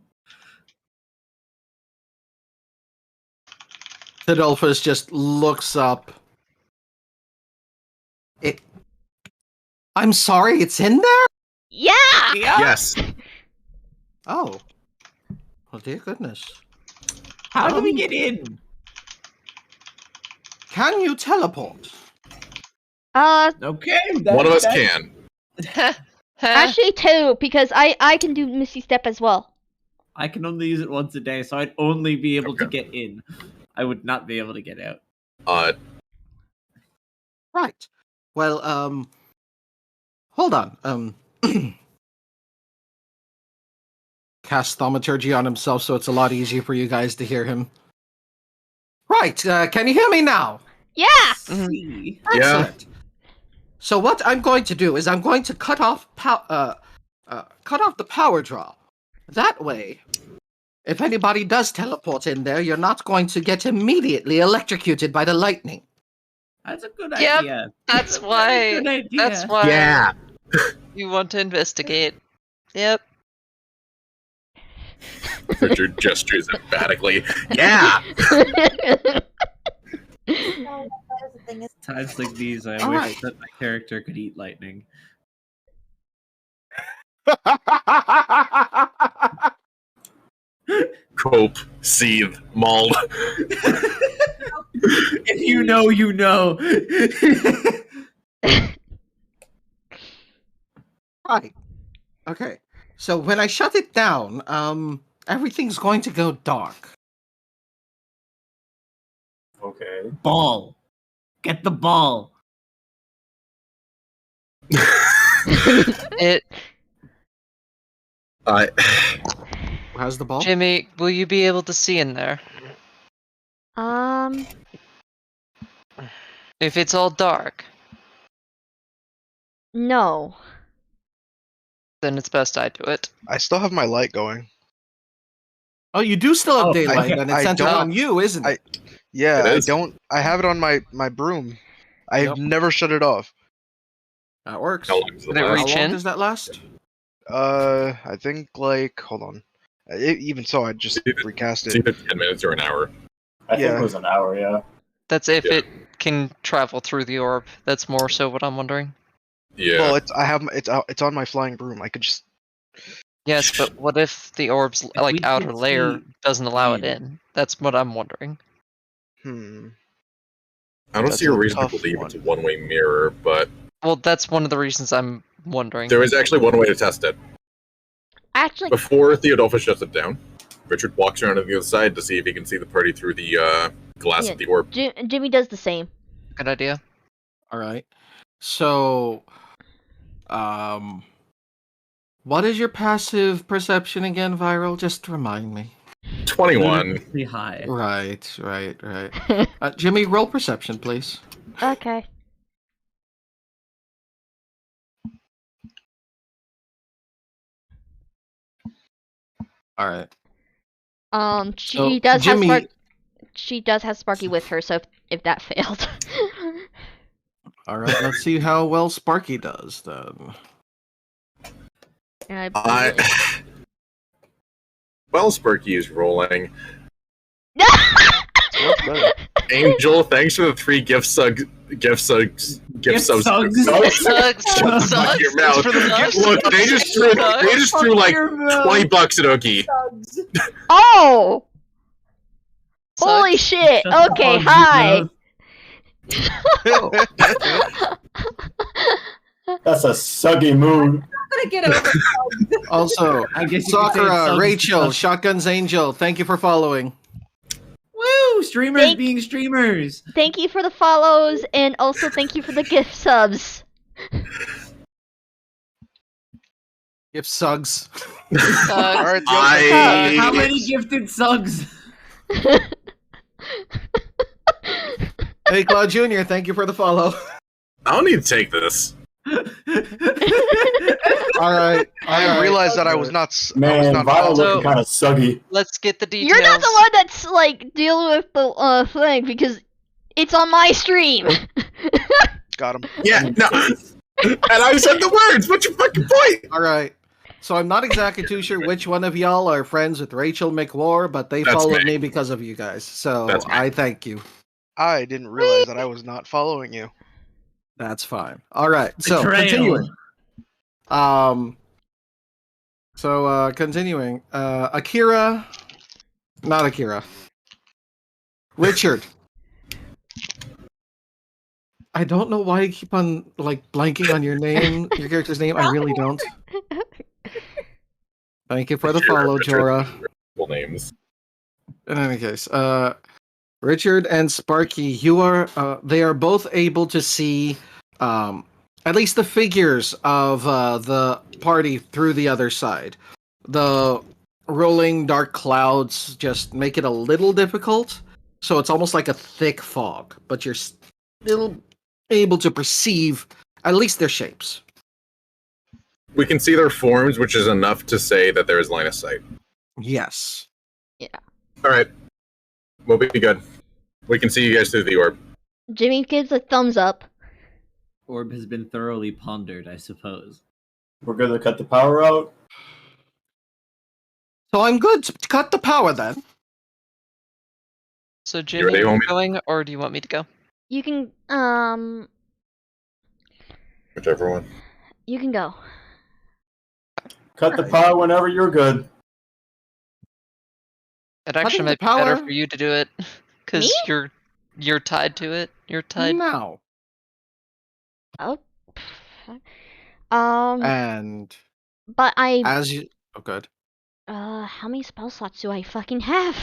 Adolphus just looks up. I'm sorry, it's in there? Yeah! Yes. Oh. Well, dear goodness. How do we get in? Can you teleport? Okay. One of us can. Actually two, because I can do Misty Step as well. I can only use it once a day, so I'd only be able to get in. I would not be able to get out. Right. Well, hold on. Cast thaumaturgy on himself so it's a lot easier for you guys to hear him. Right, can you hear me now? Yeah! See. Excellent. So what I'm going to do is I'm going to cut off the power draw. That way, if anybody does teleport in there, you're not going to get immediately electrocuted by the lightning. That's a good Yep, idea. That's why. Good idea. That's why. Yeah. You want to investigate. Yep. Richard gestures emphatically. Yeah. No, that is the thing. Times like these, I All wish right. that my character could eat lightning. Cope, seethe, mauled. If you know, you know. Right. Okay. So when I shut it down, everything's going to go dark. Okay. Ball. Get the ball. It. How's the ball? Jimmy, will you be able to see in there? If it's all dark, No. then it's best I do it. I still have my light going. Oh, you do still have Oh, daylight, and it's I centered don't- on you, isn't it? Yeah, It I is. don't. I have it on my broom. I've Yep. never shut it off. That works. How long does it Did it last? reach How long in? does that last? I think like hold on. Even so, I just recast It's it. either 10 minutes or an hour. I think Yeah. it was an hour, yeah. That's if Yeah. it can travel through the orb. That's more so what I'm wondering. Yeah. Well, it's on my flying broom. I could just. Yes, but what if the orb's we like could outer layer see doesn't allow it in. in? That's what I'm wondering. I don't that's see a a reason to tough believe one. it's a one-way mirror, but Well, that's one of the reasons I'm wondering. there is actually one way to test it. Actually, Before Theodolphus shuts it down, Richard walks around to the other side to see if he can see the party through the glass Yeah. of the orb. Jimmy does the same. Good idea. All right. So, what is your passive perception again, Viral? Just remind me. 21. Pretty high. Right. Jimmy, roll perception, please. Okay. All right. She So, does Jimmy- have She does have Sparky with her, so if that failed. All right. Let's see how well Sparky does then. And Well, Sparky is rolling. What's better? Angel, thanks for the 3 gift subs. Gift subs. Sucks. Fuck your mouth. For the gift Look, they just threw like $20 at Okie. Thugs. Oh! Holy Sucks. shit! Shut the Okay, hog's hi! mouth. That's a suggy mood. I'm gonna get over it. Also, I guess you could say it's Sakura, Suggs Rachel, stuff. Shotguns Angel, thank you for following. Woo! Streamers Thank- being streamers. Thank you for the follows, and also thank you for the gift subs. Gift sugs. Alright, How many gifted Suggs? Hey, Cloud Jr., thank you for the follow. I don't need to take this. All right. I realized that I was not. I was Man, not Violet following. looking kind of suggy. Let's get the details. You're not the one that's like dealing with the thing because it's on my stream. Got him. Yeah, no. And I said the words. What's your fucking point? All right. So I'm not exactly too sure which one of y'all are friends with Rachel McWar, but they That's followed me. me because of you guys. So That's me. I thank you. I didn't realize that I was not following you. That's fine. All right. So Betrayal. continuing. Akira, not Akira. Richard. I don't know why you keep on like blanking on your name, your character's name. I really don't. Thank you for the Akira, follow, Richard. Jorah. Full names. In any case, Richard and Sparky, they are both able to see at least the figures of the party through the other side. The rolling dark clouds just make it a little difficult, so it's almost like a thick fog, but you're still able to perceive at least their shapes. We can see their forms, which is enough to say that there is line of sight. Yes. All right. We'll be good. We can see you guys through the orb. Jimmy gives a thumbs up. Orb has been thoroughly pondered, I suppose. We're gonna cut the power out. So I'm good to cut the power then. So ready, Jimmy, are you homie? going, or do you want me to go? You can Whichever one. you can go. Cut the power whenever you're good. It actually the might be better power- for you to do it, because Me? you're tied to it. You're tied. No. Oh. And But I as you oh good. how many spell slots do I fucking have?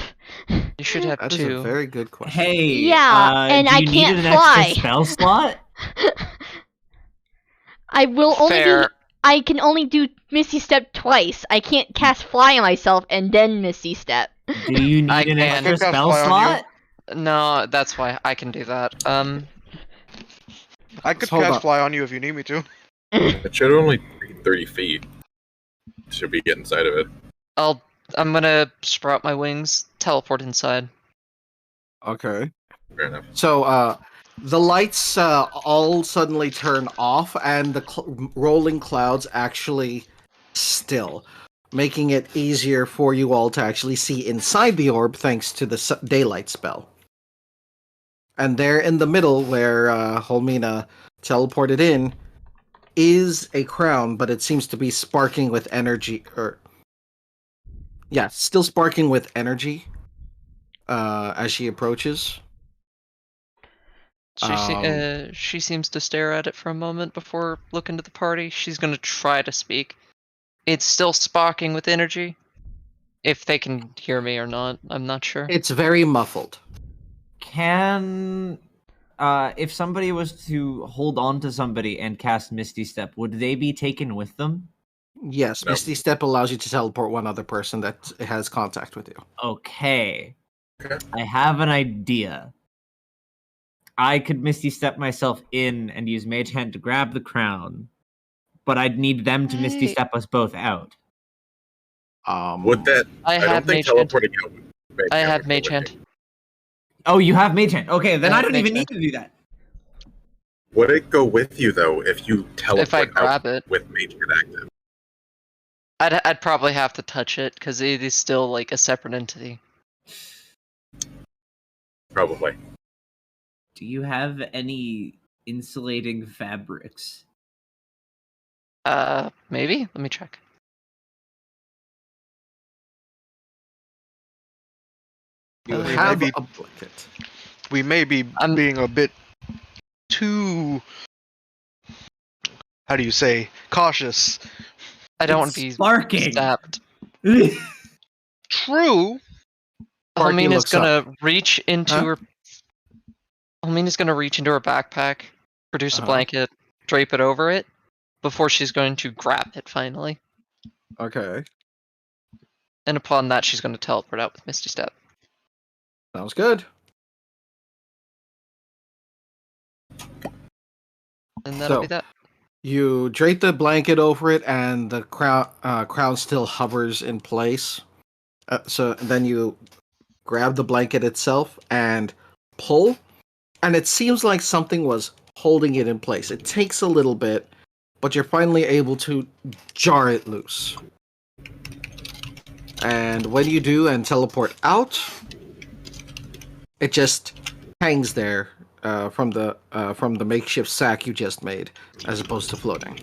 You should have That is two. a very good question. Hey, Yeah, and do I you need can't an fly. extra spell slot? I will only do Fair. I can only do Misty Step twice. I can't cast Fly on myself and then Misty Step. Do you need I an can. extra I could cast spell fly on slot? No, that's why I can do that. I could Hold cast up. fly on you if you need me to. It should only be 30 feet. Should be get inside of it. I'm gonna sprout my wings, teleport inside. Okay. Fair enough. So the lights all suddenly turn off and the rolling clouds actually still, making it easier for you all to actually see inside the orb thanks to the daylight spell. And there in the middle where Holmina teleported in is a crown, but it seems to be sparking with energy, still sparking with energy as she approaches. She seems to stare at it for a moment before looking to the party. She's gonna try to speak. It's still sparking with energy. If they can hear me or not, I'm not sure. It's very muffled. Can if somebody was to hold on to somebody and cast Misty Step, would they be taken with them? Yes, No. Misty Step allows you to teleport one other person that has contact with you. Okay. Okay. I have an idea. I could Misty Step myself in and use Mage Hand to grab the crown, but I'd need them to Misty Hey. Step us both out. Would that? I don't have think Mage Hand. teleporting out would make I it have work Mage with Hand. you. Oh, you have Mage Hand. Okay, then I I have don't Mage even Hand. need to do that. Would it go with you though if you teleport If I out grab it, with Mage Hand active? I'd probably have to touch it because it is still like a separate entity. Probably. Do you have any insulating fabrics? Maybe. Let me check. You Uh, have maybe- a bucket. We may be I'm- being a bit too, how do you say, cautious. I don't want It's to be sparking. stabbed. True. Sparky Helmina's looks up. gonna reach into Huh? her. Helmina's gonna reach into her backpack, produce a Uh-huh. blanket, drape it over it, before she's going to grab it finally. Okay, And upon that, she's going to teleport out with Misty Step. sounds good. And that'll So- be that. You drape the blanket over it, and the crown still hovers in place. So then you grab the blanket itself and pull, and it seems like something was holding it in place. It takes a little bit, but you're finally able to jar it loose. And when you do and teleport out, it just hangs there from the makeshift sack you just made, as opposed to floating.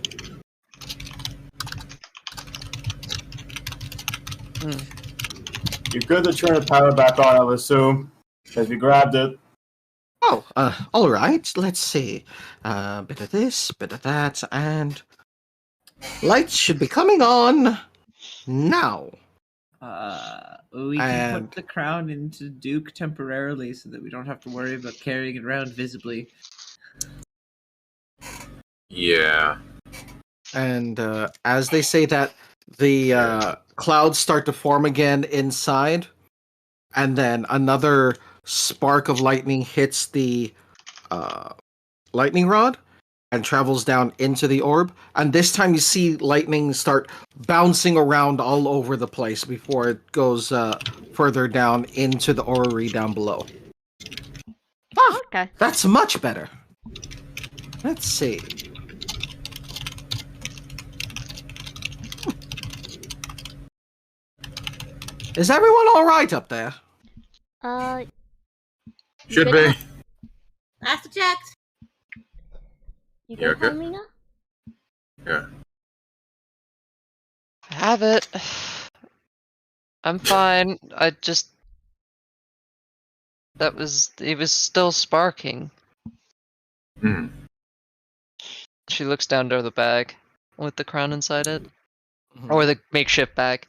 You're good to turn the power back on, I would assume, because we grabbed it. Oh, all right. Let's see. Bit of this, bit of that, and lights should be coming on now. We can And- put the crown into Duke temporarily so that we don't have to worry about carrying it around visibly. Yeah. And as they say that, the clouds start to form again inside, and then another spark of lightning hits the lightning rod and travels down into the orb. And this time you see lightning start bouncing around all over the place before it goes further down into the orrery down below. Ah, Okay. that's much better. Let's see. Is everyone all right up there? Should good, be. Last checked. You You're good, good? Helmina? Yeah. I have it. I'm fine. I just. It was still sparking. Hmm. She looks down to the bag with the crown inside it. Mhm. Or the makeshift bag.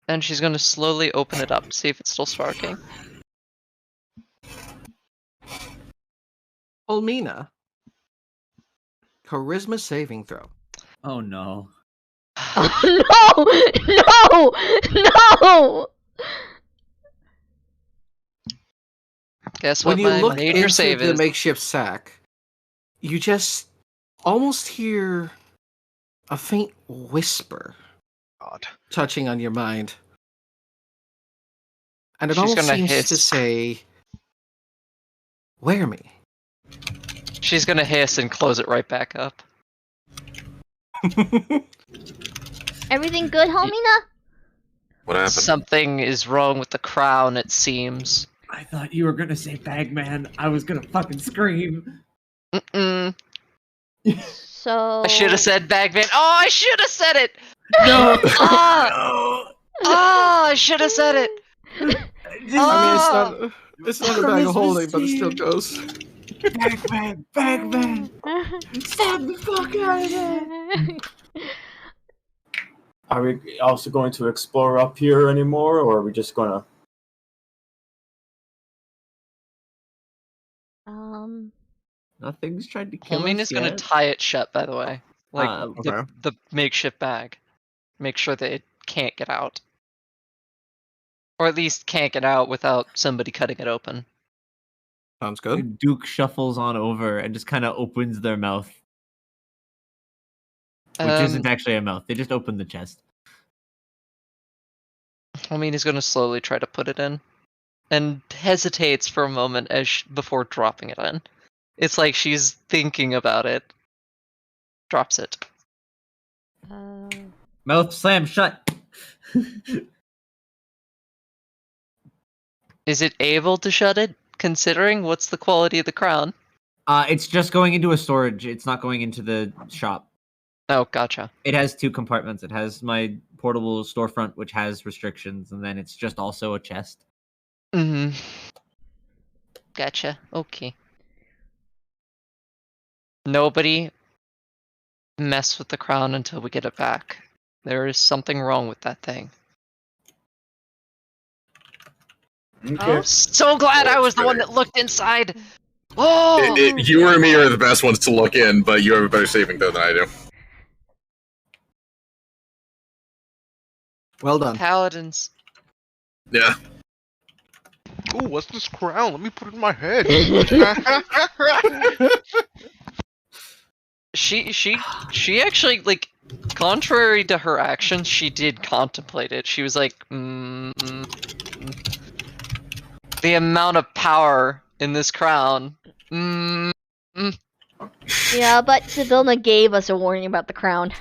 And she's gonna slowly open it up, see if it's still sparking. Olmina. Charisma saving throw. Oh no. No! No! Guess When what you my look major into save the is? makeshift sack, you just almost hear a faint whisper God. touching on your mind. And it She's almost gonna seems to hiss. say, "Wear me." She's gonna hiss and close it right back up. Everything good, Helmina? What happened? Something is wrong with the crown, it seems. I thought you were gonna say Bagman. I was gonna fucking scream. Mm-mm. So... I should have said Bagman. Oh, I should have said it! No! Ah! Oh, I should have said it! I mean, Oh! it's not a bag of Charisma holding, but it still save. goes. Bagman! Bagman! Stab the fuck out of there! Are we also going to explore up here anymore, or are we just gonna... Nothing's tried to kill Helmina's us gonna yet. tie it shut, by the way. Like, okay. the makeshift bag. Make sure that it can't get out. Or at least can't get out without somebody cutting it open. Sounds good. Duke shuffles on over and just kind of opens their mouth. Which isn't actually a mouth. They just open the chest. Helmina's gonna slowly try to put it in. And hesitates for a moment before dropping it in. It's like she's thinking about it. Drops it. Mouth slam shut. Is it able to shut it? Considering what's the quality of the crown? It's just going into a storage. It's not going into the shop. Oh, gotcha. It has two compartments. It has my portable storefront, which has restrictions, and then it's just also a chest. Mm-hmm. Gotcha. Okay. nobody mess with the crown until we get it back. There is something wrong with that thing. Okay. I'm so glad I was the one that looked inside. Oh, You or me are the best ones to look in, but you have a better saving throw than I do. Well done. paladins. Yeah. Ooh, what's this crown? Let me put it in my head. She actually, like, contrary to her actions, she did contemplate it. She was like, the amount of power in this crown. Yeah, but Sibilna gave us a warning about the crown.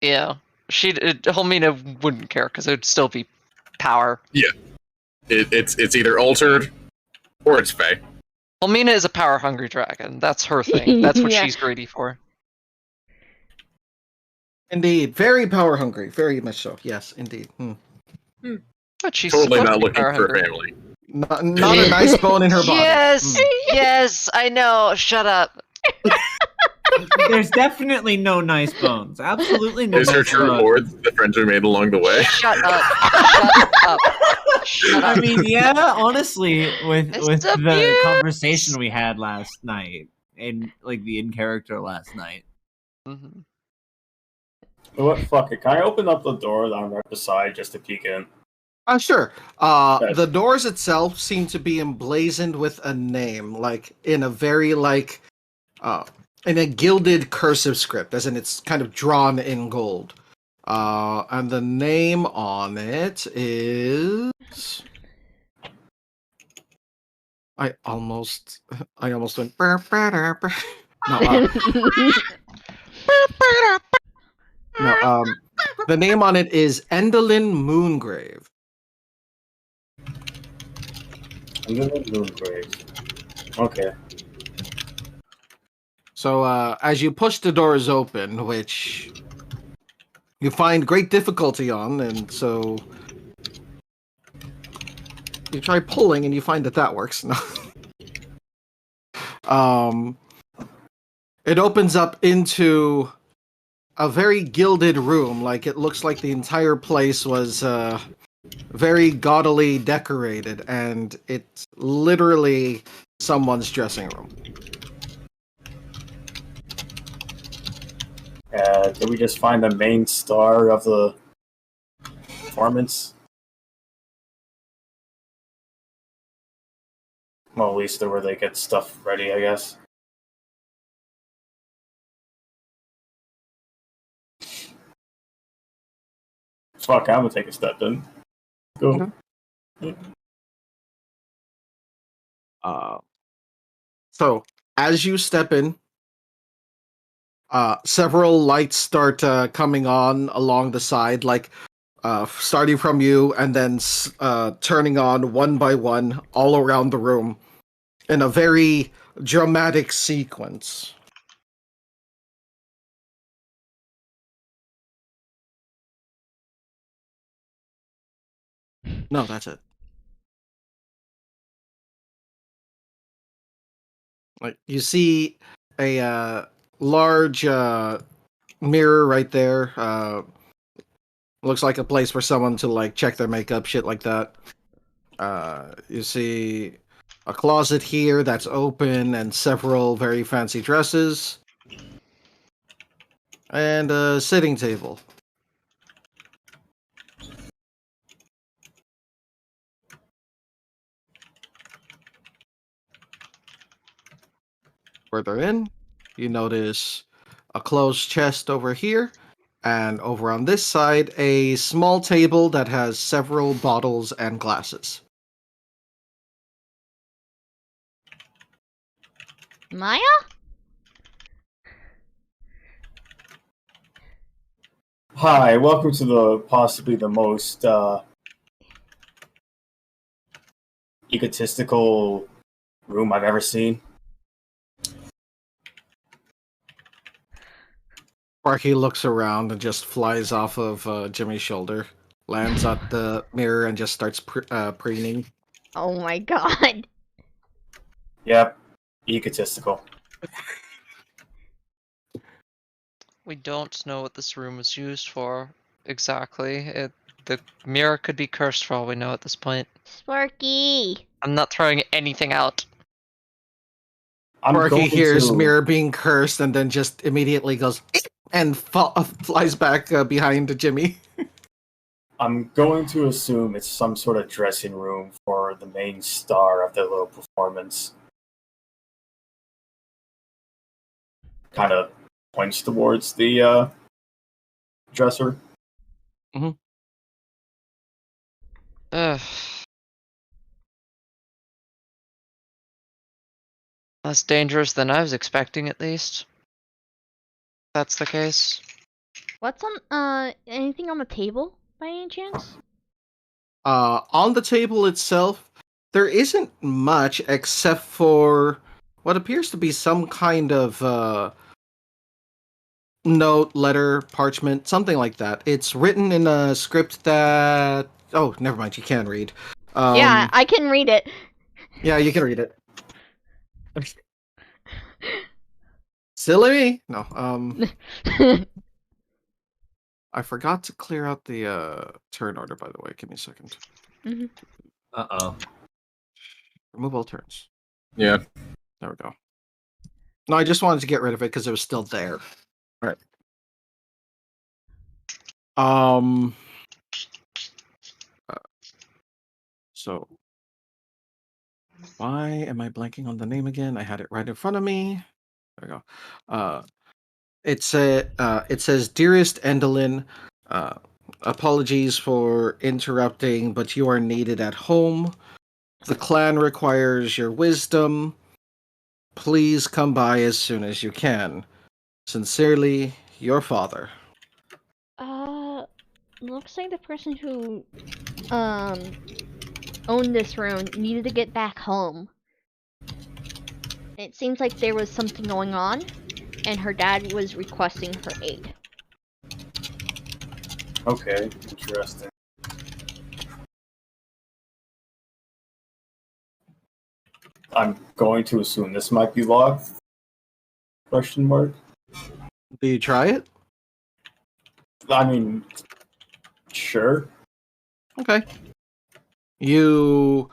Yeah, Helmina wouldn't care because it would still be power. Yeah. It's either altered or it's fey. Helmina is a power-hungry dragon. That's her thing. That's what Yeah. she's greedy for. Indeed, very power hungry, very much so. Yes, indeed. But she's Totally supposed not to be looking for a power-hungry. family. Not a nice bone in her body. Yes, yes, I know. Shut up. There's definitely no nice bones. Absolutely no Is there nice true bones. rewards the friends we made along the way? Shut up. Shut up. Shut up. I mean, yeah, honestly, with It's the abuse. conversation we had last night, and like the in character last night. Mhm. What? Fuck it. Can I open up the door that I'm right beside just to peek in? Sure. Yes. The doors itself seem to be emblazoned with a name, like in a very in a gilded cursive script, as in it's kind of drawn in gold. And the name on it is. I almost went. No, the name on it is Endolin Moongrave. I'm gonna Moongrave. Okay. So, as you push the doors open, which you find great difficulty on, and so you try pulling, and you find that works. No. It opens up into a very gilded room. Like, it looks like the entire place was very gaudily decorated, and it's literally someone's dressing room. Did we just find the main star of the performance? Well, at least where they get stuff ready, I guess. Fuck, I'm gonna take a step then. Go. So, as you step in, several lights start coming on along the side, like starting from you and then turning on one by one all around the room in a very dramatic sequence. No, that's it. Like, you see a large mirror right there. Looks like a place for someone to like check their makeup, shit like that. You see a closet here that's open and several very fancy dresses. And a sitting table. Further in, you notice a closed chest over here, and over on this side, a small table that has several bottles and glasses. Maya? Hi, welcome to the possibly the most egotistical room I've ever seen. Sparky looks around and just flies off of Jimmy's shoulder, lands at the mirror, and just starts preening. Oh my god. Yep, egotistical. We don't know what this room was used for exactly. The mirror could be cursed for all we know at this point. Sparky! I'm not throwing anything out. Sparky hears mirror being cursed and then just immediately goes and flies back behind Jimmy. I'm going to assume it's some sort of dressing room for the main star of their little performance. Kind of points towards the dresser. Ugh. Less dangerous than I was expecting, at least. That's the case. What's on, anything on the table, by any chance? On the table itself, there isn't much except for what appears to be some kind of note, letter, parchment, something like that. It's written in a script that... Oh, never mind, you can read. Yeah, I can read it. Yeah, you can read it. Silly me. No, I forgot to clear out the turn order, by the way. Give me a second. Mm-hmm. Uh-oh. Remove all turns. Yeah. There we go. No, I just wanted to get rid of it because it was still there. All right. So, why am I blanking on the name again? I had it right in front of me. There we go. It says, "Dearest Endelyn, apologies for interrupting, but you are needed at home. The clan requires your wisdom. Please come by as soon as you can. Sincerely, your father." Looks like the person who, owned this room needed to get back home. It seems like there was something going on, and her dad was requesting her aid. Okay, interesting. I'm going to assume this might be locked? Question mark. Do you try it? I mean, sure. Okay. You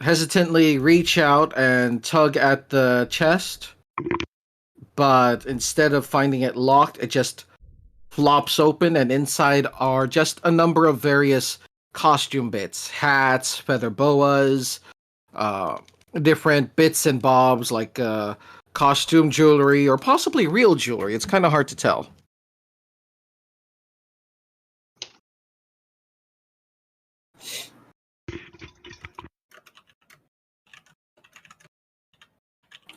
hesitantly reach out and tug at the chest, but instead of finding it locked, it just flops open, and inside are just a number of various costume bits: hats, feather boas, different bits and bobs like costume jewelry or possibly real jewelry. It's kind of hard to tell.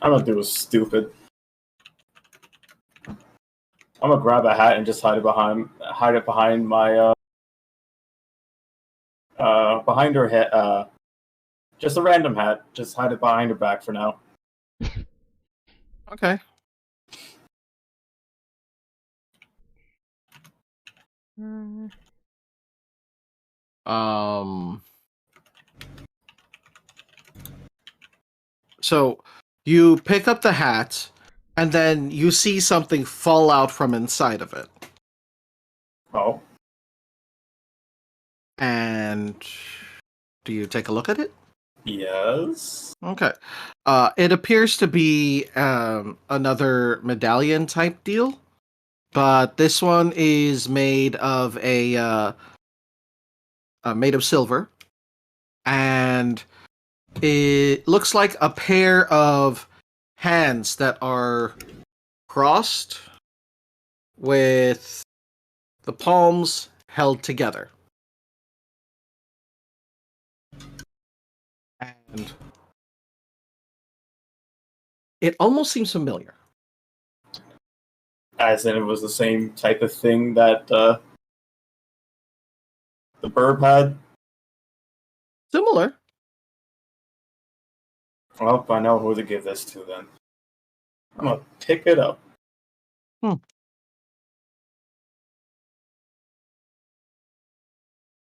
I'm gonna do was stupid. I'm gonna grab a hat and just hide it behind my behind her head. Just a random hat. Just hide it behind her back for now. Okay. So you pick up the hat, and then you see something fall out from inside of it. Oh. And do you take a look at it? Yes. Okay. It appears to be another medallion type deal, but this one is made of made of silver, and it looks like a pair of hands that are crossed with the palms held together. And it almost seems familiar. As in it was the same type of thing that the burb had? Similar. Well, I know who to give this to then. I'm gonna pick it up.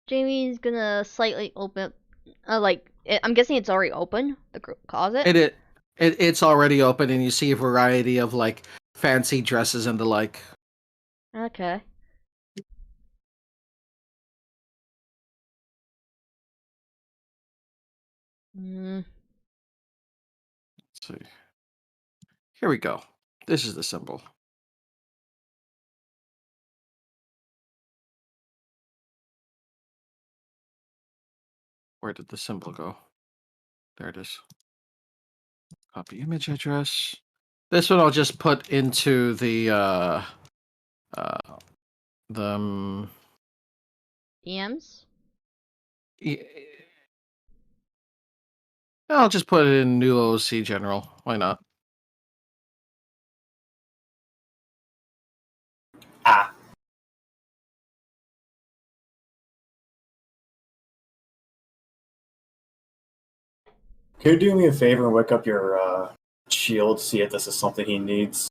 Jamie's gonna slightly open, I'm guessing it's already open, the closet? It's already open, and you see a variety of, like, fancy dresses and the like. Okay. Mm. Let's see. Here we go. This is the symbol. Where did the symbol go? There it is. Copy image address. This one I'll just put into the the EMs? e- I'll just put it in new OC general. Why not? Ah, can you do me a favor and wake up your shield? See if this is something he needs.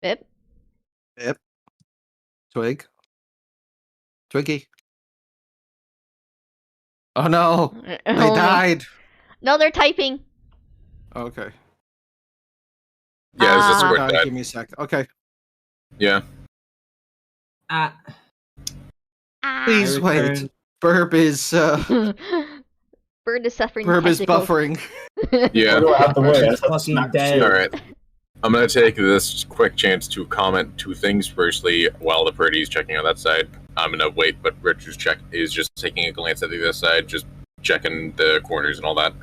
Bip? Yep. Twig. Twiggy. Oh no! They Oh, no. died. No, they're typing. Okay. Yeah, is this Ah. where Give that? me a sec. Okay. Yeah. Ah, Please I wait. returned. Burb is Bird is suffering Burb is technical. buffering. Yeah. What do I have to wait? I He's just have to fucking smack the dead. shield. All right. I'm gonna take this quick chance to comment two things. Firstly, while the Purdy's checking on that side, I'm gonna wait, but Richard's is just taking a glance at the other side, just checking the corners and all that.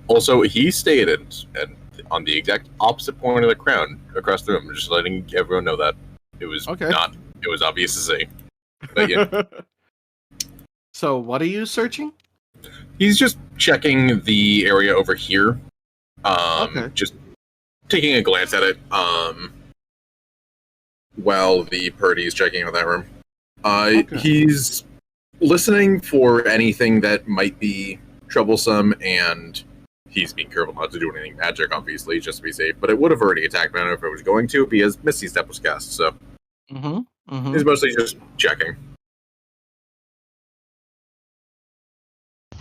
Also, he stated and on the exact opposite point of the crown across the room, just letting everyone know that it was Okay. not. It was obvious to see. But yeah, So what are you searching? he's just checking the area over here. Okay. Just taking a glance at it. While the Purdy is checking out that room. Okay. He's listening for anything that might be troublesome, and he's being careful not to do anything magic, obviously, just to be safe. But it would have already attacked me if it was going to, because Misty Step was cast, so he's mostly just checking.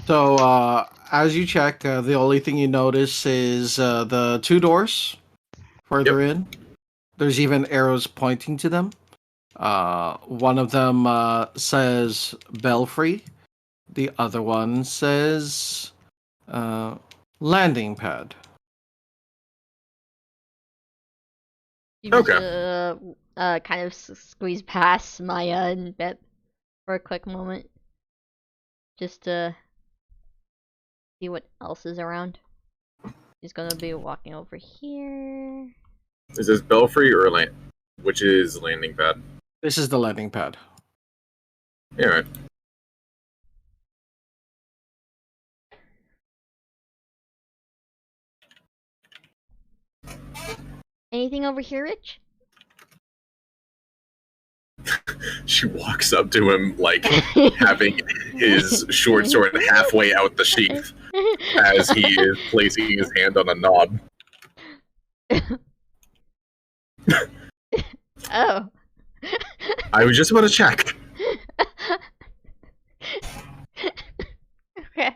So as you check, the only thing you notice is the two doors further in. There's even arrows pointing to them. One of them says Belfry. The other one says landing pad. You Okay. just, kind of squeeze past Maya and Bip for a quick moment. Just to see what else is around. He's gonna be walking over here. Is this Belfry or which is landing pad? This is the landing pad. Yeah, right. Anything over here, Rich? She walks up to him, like, having his short sword halfway out the sheath as he is placing his hand on a knob. Oh. I was just about to check. Okay.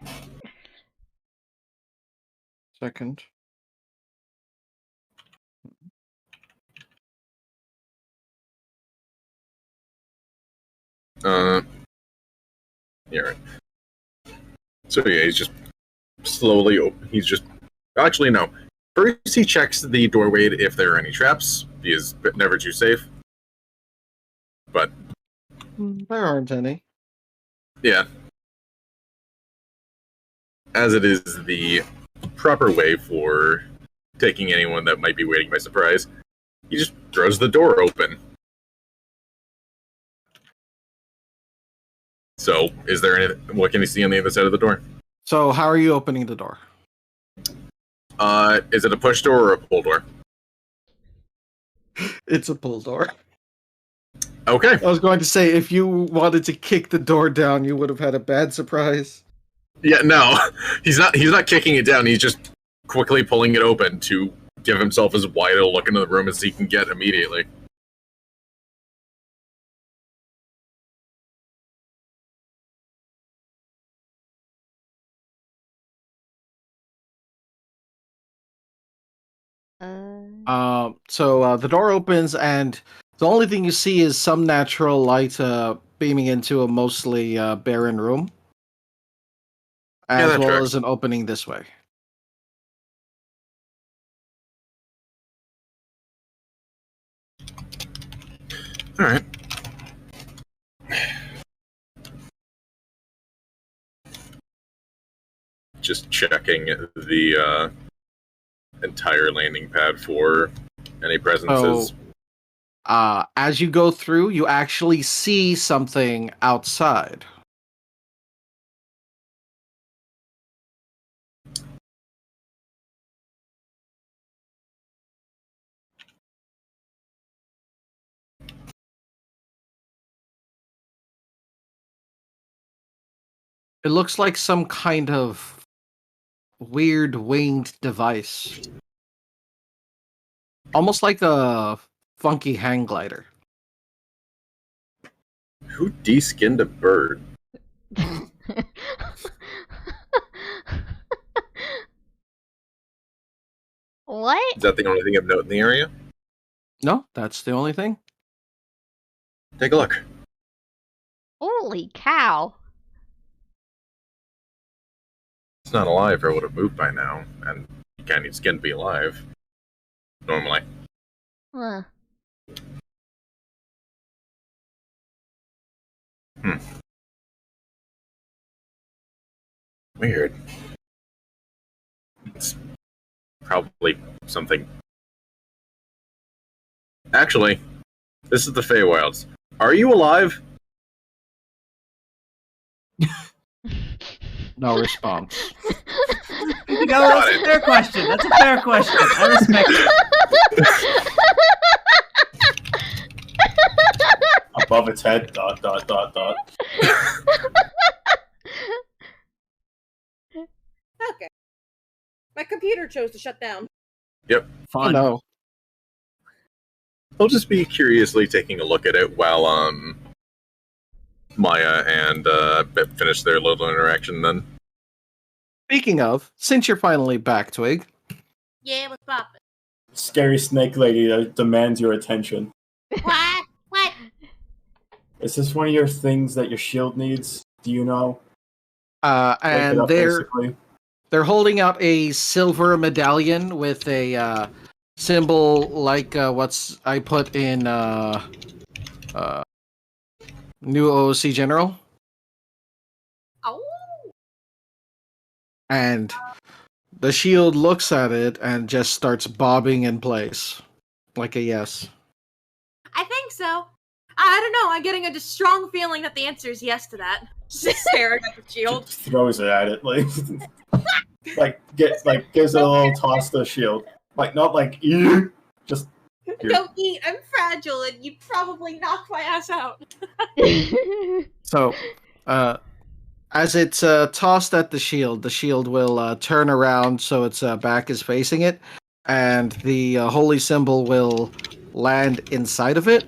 Second. Yeah, right. So yeah, he's just slowly. He's just actually no. First, he checks the doorway if there are any traps. He is never too safe. But There aren't any. yeah, as it is the proper way for taking anyone that might be waiting by surprise, he just throws the door open. So, is there anything? What can you see on the other side of the door? So how are you opening the door? Is it a push door or a pull door? It's a pull door. Okay. I was going to say, if you wanted to kick the door down, you would have had a bad surprise. Yeah, no, he's not. He's not kicking it down. He's just quickly pulling it open to give himself as wide a look into the room as he can get immediately. So the door opens, and the only thing you see is some natural light beaming into a mostly barren room, Yeah, as that well tracks. as an opening this way. All right. Just checking the entire landing pad for any presences. So, as you go through, you actually see something outside. It looks like some kind of weird winged device. Almost like a funky hang glider. Who de-skinned a bird? What? Is that the only thing of note in the area? No, that's the only thing. Take a look. Holy cow. It's not alive or would have moved by now, and you can't need skin to be alive. Normally. Huh. Weird. It's probably something. Actually, this is the Feywilds. Are you alive? No response. You know, that's a fair question. That's a fair question. I respect it. Above its head, ... Okay. My computer chose to shut down. Oh, Fun. no. I'll just be curiously taking a look at it while Maya and Bip finish their little interaction then. Speaking of, since you're finally back, Twig, Yeah, what's poppin'? Scary snake lady that demands your attention. What? What? Is this one of your things that your shield needs? Do you know? Wake it and up, they're basically. holding out a silver medallion with a symbol like what's I put in new OOC General, Oh. and the shield looks at it and just starts bobbing in place like a yes. I think so. I don't know. I'm getting a strong feeling that the answer is yes to that. Just staring at the shield. Just throws it at it, gives it a little toss to the shield. Like, not like, ew, just here. Don't eat. I'm fragile, and you probably knocked my ass out. So, as it's tossed at the shield will turn around so its back is facing it, and the holy symbol will land inside of it.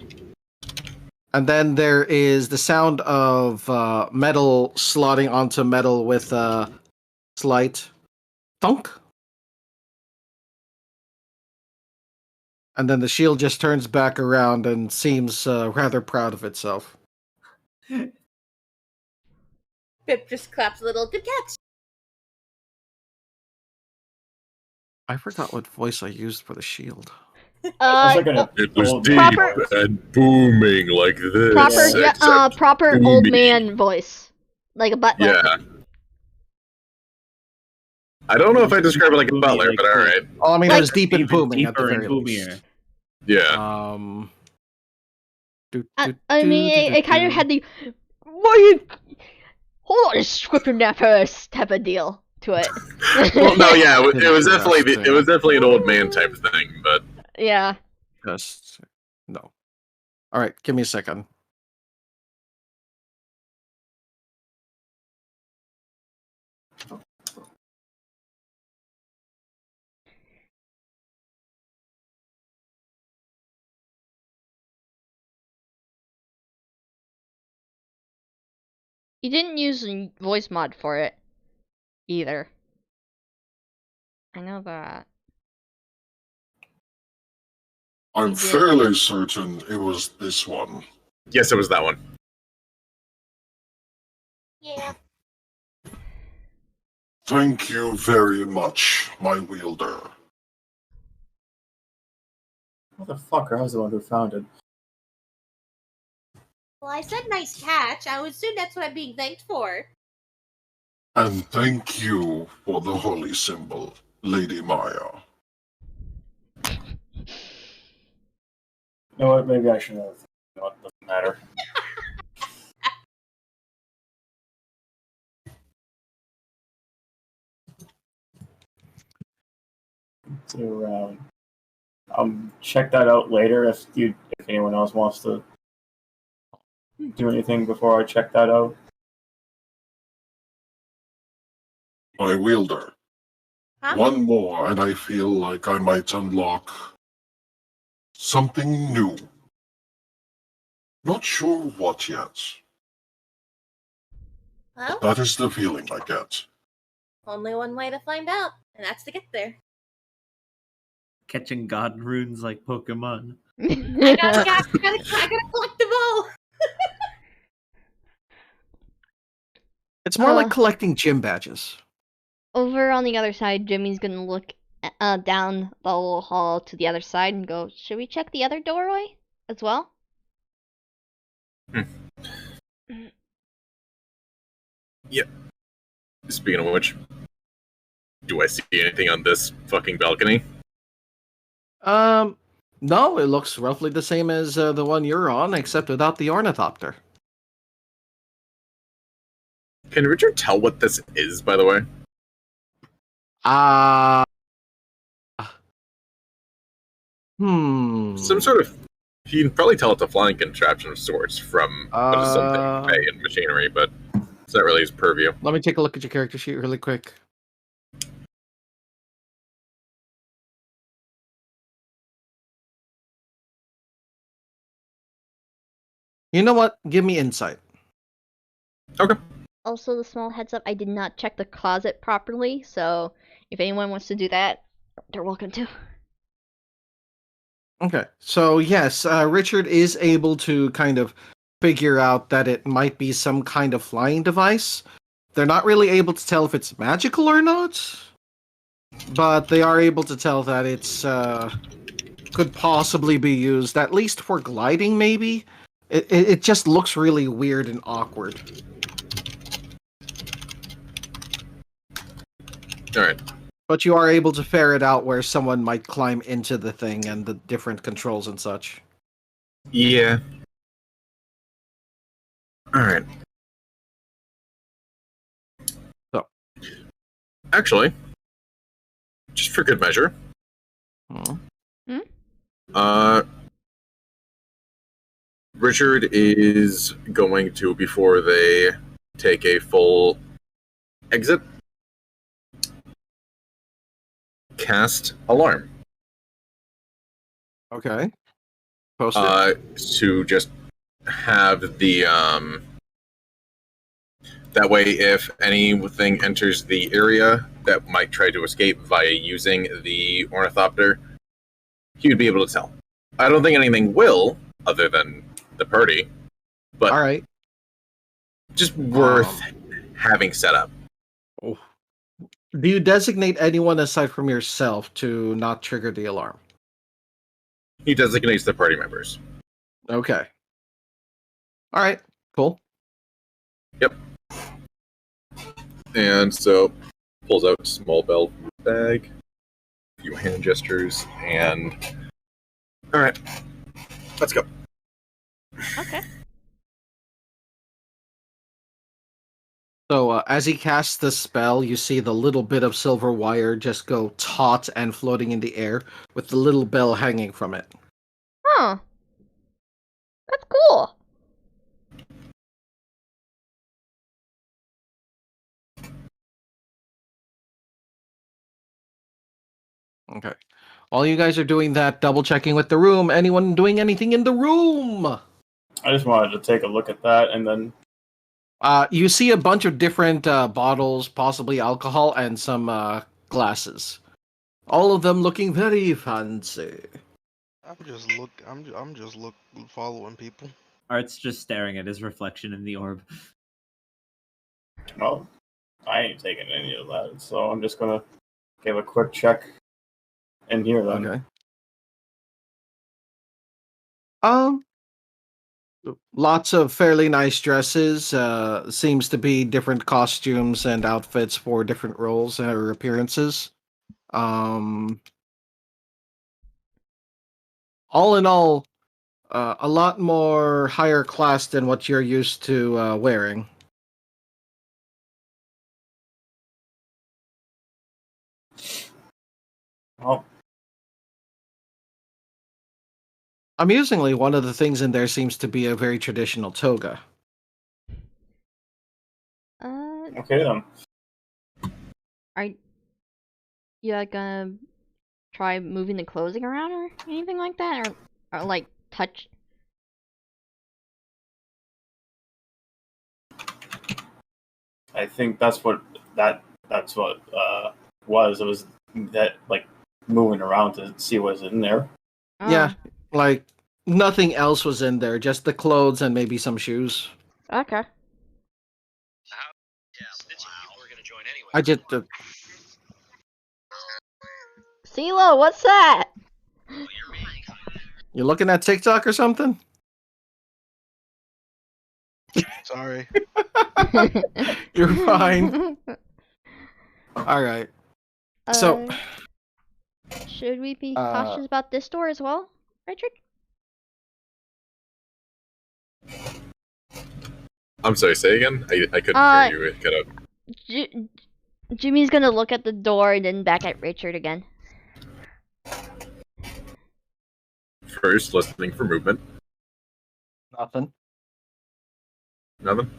And then there is the sound of metal slotting onto metal with a slight thunk. And then the shield just turns back around and seems rather proud of itself. Pip just claps a little. Good catch. I forgot what voice I used for the shield. It's like It was old deep Proper- and booming like this. proper booming. old man voice. Like a butler. Yeah. I don't know if I describe it like a Booming, butler, like but alright. Oh, I mean, Like- it was deep and Even booming at the deeper very and least. boomier. Yeah. I mean, it kind of had the "What you hold on, scripting that first" type of deal to it. Well, no, yeah, it was definitely Interesting. it was definitely an old man type thing, but Yeah. Just no. All right, give me a second. You didn't use a voice mod for it either. I know that. I'm You did. fairly certain it was this one. Yes, it was that one. Yeah. Thank you very much, my wielder. Motherfucker, I was the one who found it. Well, I said nice catch. I would assume that's what I'm being thanked for. And thank you for the holy symbol, Lady Maya. You know what? Maybe I should have. You know what? Doesn't matter. To check that out later if anyone else wants to do anything before I check that out. My wielder. Huh? One more, and I feel like I might unlock something new. Not sure what yet. Well, That is the feeling I get. only one way to find out, and that's to get there. Catching god runes like Pokemon. I gotta collect them all. It's more like collecting gym badges. Over on the other side, Jimmy's gonna look down the little hall to the other side and go, should we check the other doorway as well? Yep. Speaking of which, do I see anything on this fucking balcony? No, it looks roughly the same as the one you're on, except without the ornithopter. Can Richard tell what this is, by the way? Some sort of. You can probably tell it's a flying contraption of sorts from what is something bay and machinery, but it's not really his purview. Let me take a look at your character sheet really quick. You know what? Give me insight. Okay. Also, the small heads up, I did not check the closet properly, so if anyone wants to do that, they're welcome to. Okay, so yes, Richard is able to kind of figure out that it might be some kind of flying device. They're not really able to tell if it's magical or not, but they are able to tell that it's could possibly be used, at least for gliding, maybe. It just looks really weird and awkward. Alright. But you are able to ferret out where someone might climb into the thing and the different controls and such. Yeah. Alright. So. Actually, just for good measure. Richard is going to, before they take a full exit, cast Alarm. Okay. Post it. To just have the that way if anything enters the area that might try to escape via using the ornithopter, he would be able to tell. I don't think anything will, other than the party, but alright. Just worth having set up. Oh. Do you designate anyone aside from yourself to not trigger the alarm? He designates the party members. Okay. Alright, cool. Yep. And so, pulls out a small belt bag, a few hand gestures, and... Alright, let's go. Okay. So, as he casts the spell, you see the little bit of silver wire just go taut and floating in the air, with the little bell hanging from it. Huh. That's cool. Okay. While you guys are doing that, double checking with the room, anyone doing anything in the room? I just wanted to take a look at that and then... You see a bunch of different bottles, possibly alcohol, and some glasses. All of them looking very fancy. I'm just following people. Art's just staring at his reflection in the orb. Well, I ain't taking any of that, so I'm just gonna give a quick check in here then. Okay. Lots of fairly nice dresses. Seems to be different costumes and outfits for different roles or appearances. All in all, a lot more higher class than what you're used to wearing. Oh, Amusingly, one of the things in there seems to be a very traditional toga. okay then. Are you gonna try moving the clothing around or anything like that, or like touch? I think that's what was. It was that like moving around to see what's in there. Yeah, like nothing else was in there, just the clothes and maybe some shoes. Okay. I just CeeLo, what's that? you looking at TikTok or something? Sorry. You're fine. All right. So, should we be cautious about this door as well, Richard? I'm sorry, say again? I couldn't hear you. It cut out. Jimmy's gonna look at the door and then back at Richard again. First, listening for movement. Nothing. Nothing?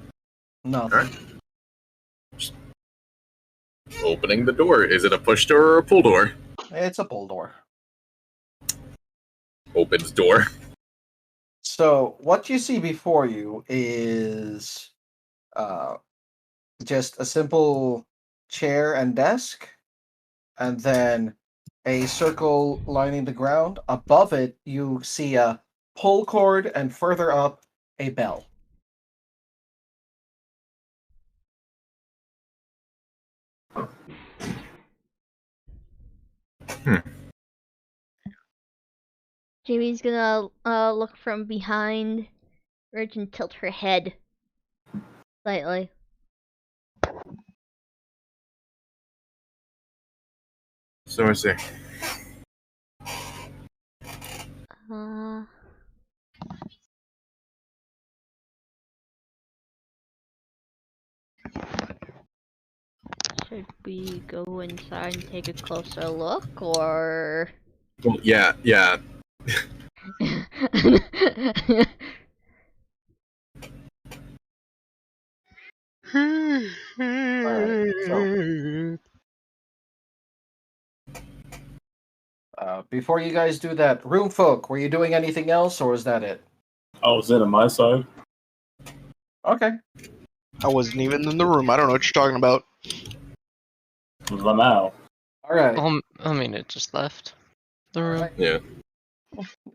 Nothing. Alright. Just opening the door. Is it a push door or a pull door? It's a pull door. Opens door. So what you see before you is just a simple chair and desk, and then a circle lining the ground. Above it, you see a pull cord, and further up, a bell. Jimmy's gonna look from behind Rich and tilt her head slightly. So I see. Should we go inside and take a closer look, or? Well, yeah. Before you guys do that, room folk, were you doing anything else, or was that it? I was in on my side. Okay. I wasn't even in the room. I don't know what you're talking about. Lamau. All right. I mean, it just left the room. Right. Yeah.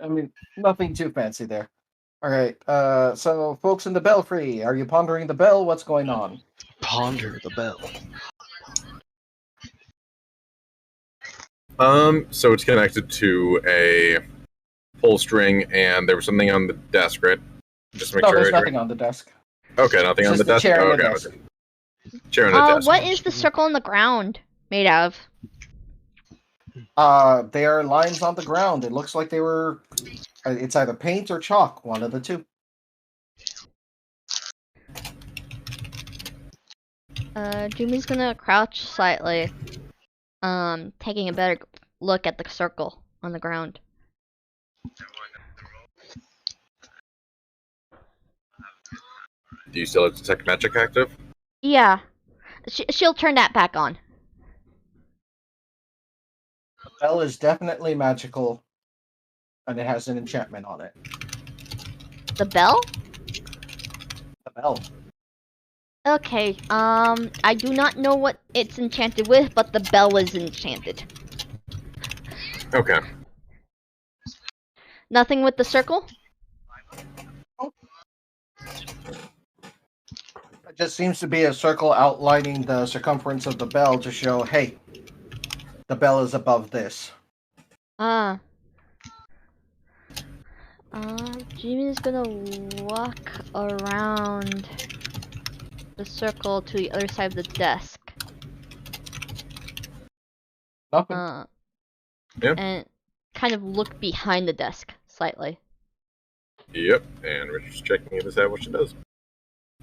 I mean, nothing too fancy there. All right. So, folks in the belfry, are you pondering the bell? What's going on? Ponder the bell. So it's connected to a pull string, and there was something on the desk, right? Just to make No, sure. there's nothing on the desk. Okay, nothing on Just the the desk. chair Oh, and the okay, desk. okay. Chair and a desk. What is the circle on the ground made out of? They are lines on the ground. It looks like they were. It's either paint or chalk, one of the two. Jimmy's gonna crouch slightly, taking a better look at the circle on the ground. Do you still have detect magic active? Yeah, she'll turn that back on. The bell is definitely magical, and it has an enchantment on it. The bell? The bell. Okay, I do not know what it's enchanted with, but the bell is enchanted. Okay. Nothing with the circle? It just seems to be a circle outlining the circumference of the bell to show, hey, the bell is above this. Jimmy's gonna walk around the circle to the other side of the desk. Nothing. Yep. And kind of look behind the desk slightly. Yep, and Richard's checking to decide what she does.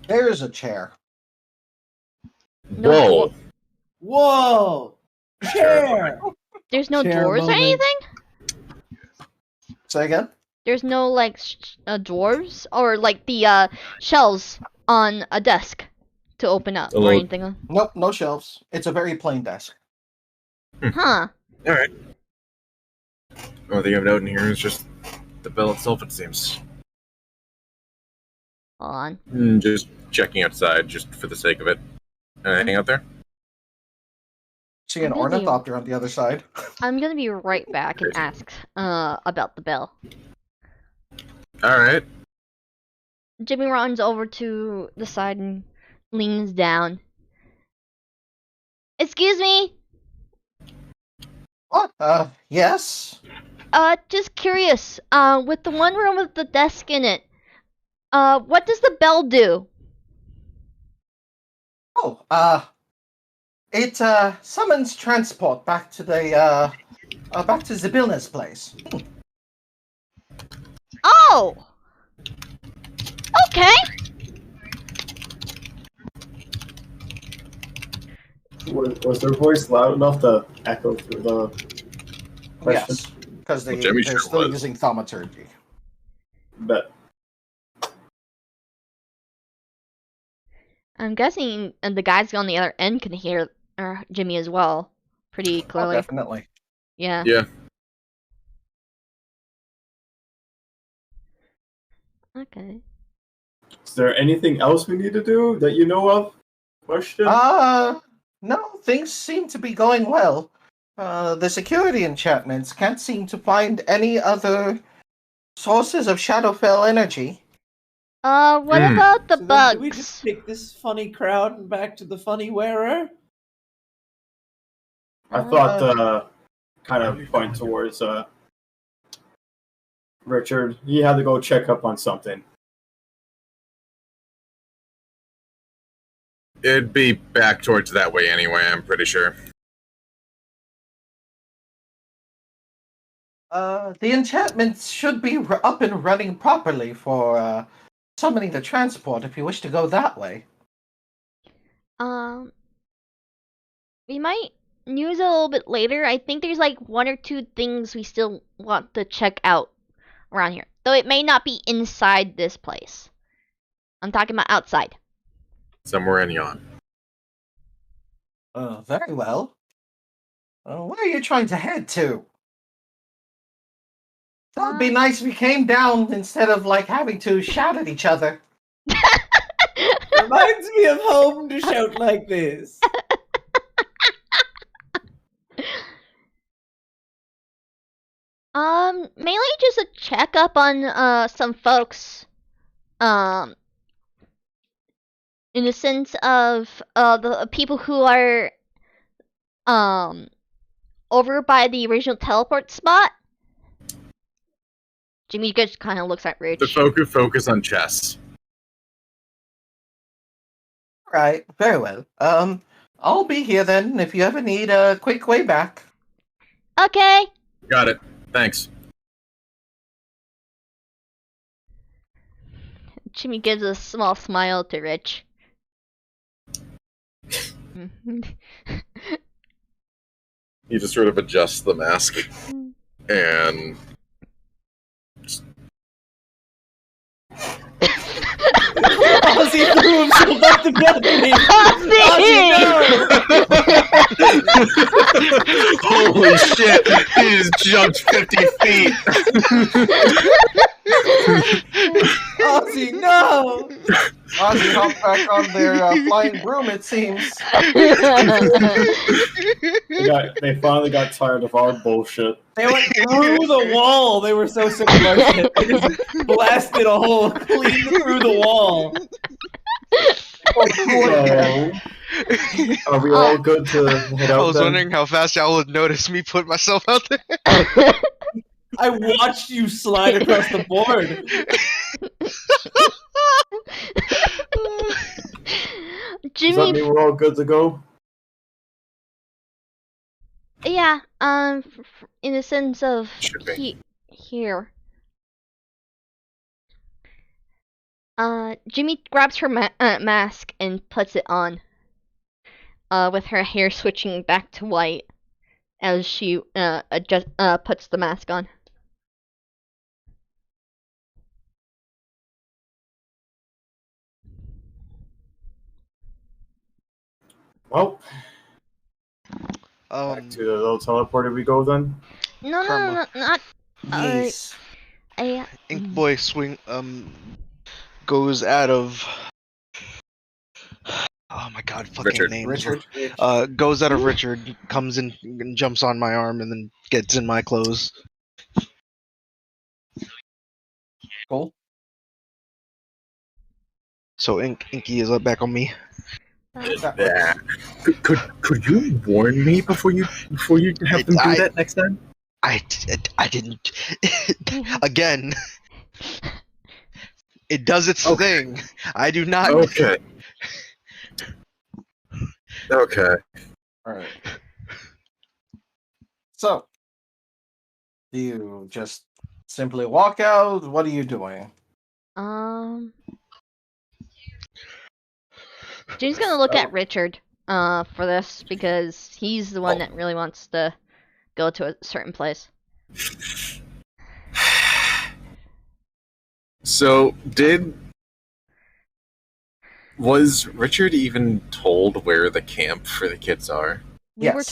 There's a chair. Whoa! Whoa! Chair! There's no Chair drawers or moment. anything? Say again? There's no like drawers or like the shelves on a desk to open up or Hello. anything. Nope, no shelves. It's a very plain desk. Huh. Alright. Only thing I've noted in here is just the bell itself, it seems. Hold on. Just checking outside, just for the sake of it. Anything out there? See an I'm gonna be- ornithopter on the other side. I'm gonna be right back and ask about the bell. Alright. Jimmy runs over to the side and leans down. Excuse me? What? Yes? Just curious. With the one room with the desk in it, what does the bell do? Oh, it, summons transport back to the, back to Zabilna's place. Oh! Okay! Was their voice loud enough to echo through the question? Yes, because Well, Jimmy they're sure still was. using thaumaturgy. Bet. I'm guessing the guys on the other end can hear Jimmy as well. Pretty Oh, clearly. definitely. Yeah. Yeah. Okay. Is there anything else we need to do that you know of? Question? No, things seem to be going well. The security enchantments can't seem to find any other sources of Shadowfell energy. What about the So then bugs? do we just take this funny crowd and back to the funny wearer? I thought kind of point towards Richard. He had to go check up on something. It'd be back towards that way anyway, I'm pretty sure. The enchantments should be up and running properly for summoning the transport if you wish to go that way. We might use it a little bit later. I think there's like one or two things we still want to check out around here. Though it may not be inside this place. I'm talking about outside. Somewhere in Yon. Very well. Where are you trying to head to? That would be nice if we came down instead of like having to shout at each other. Reminds me of home to shout like this. Mainly just a checkup on some folks. In the sense of the people who are over by the original teleport spot. Jimmy just kind of looks at Rich. The focus on chess. Right, very well. I'll be here then if you ever need a quick way back. Okay. Got it. Thanks. Jimmy gives a small smile to Rich. He just sort of adjusts the mask. And Ozzy threw himself up the balcony. holy shit! He just jumped 50 feet. Ozzy, no! Ozzy hopped back on their flying broom, it seems. They finally got tired of our bullshit. They went through the wall. They were so sick of our shit. They just blasted a hole clean through the wall. So, are we all good to head I out was then? wondering how fast y'all would notice me put myself out there. I watched you slide across the board. Does that Jimmy, mean we're all good to go? yeah, in the sense of Should be. here. Jimmy grabs her mask and puts it on. With her hair switching back to white as she puts the mask on. Well, back to the little teleporter we go then. No, Karma. not. Yes. Ink Boy swing goes out of. Oh my god, fucking Richard. names. Richard. Goes out of Richard, comes in and jumps on my arm, and then gets in my clothes. Cool. So Inky is back on me. Yeah. Could you warn me before you have them do that next time? I didn't. Again, it does its thing. I do not. Okay. Okay. Alright. So, do you just simply walk out? What are you doing? Jane's gonna look at Richard for this because he's the one that really wants to go to a certain place. So, was Richard even told where the camp for the kids are? We were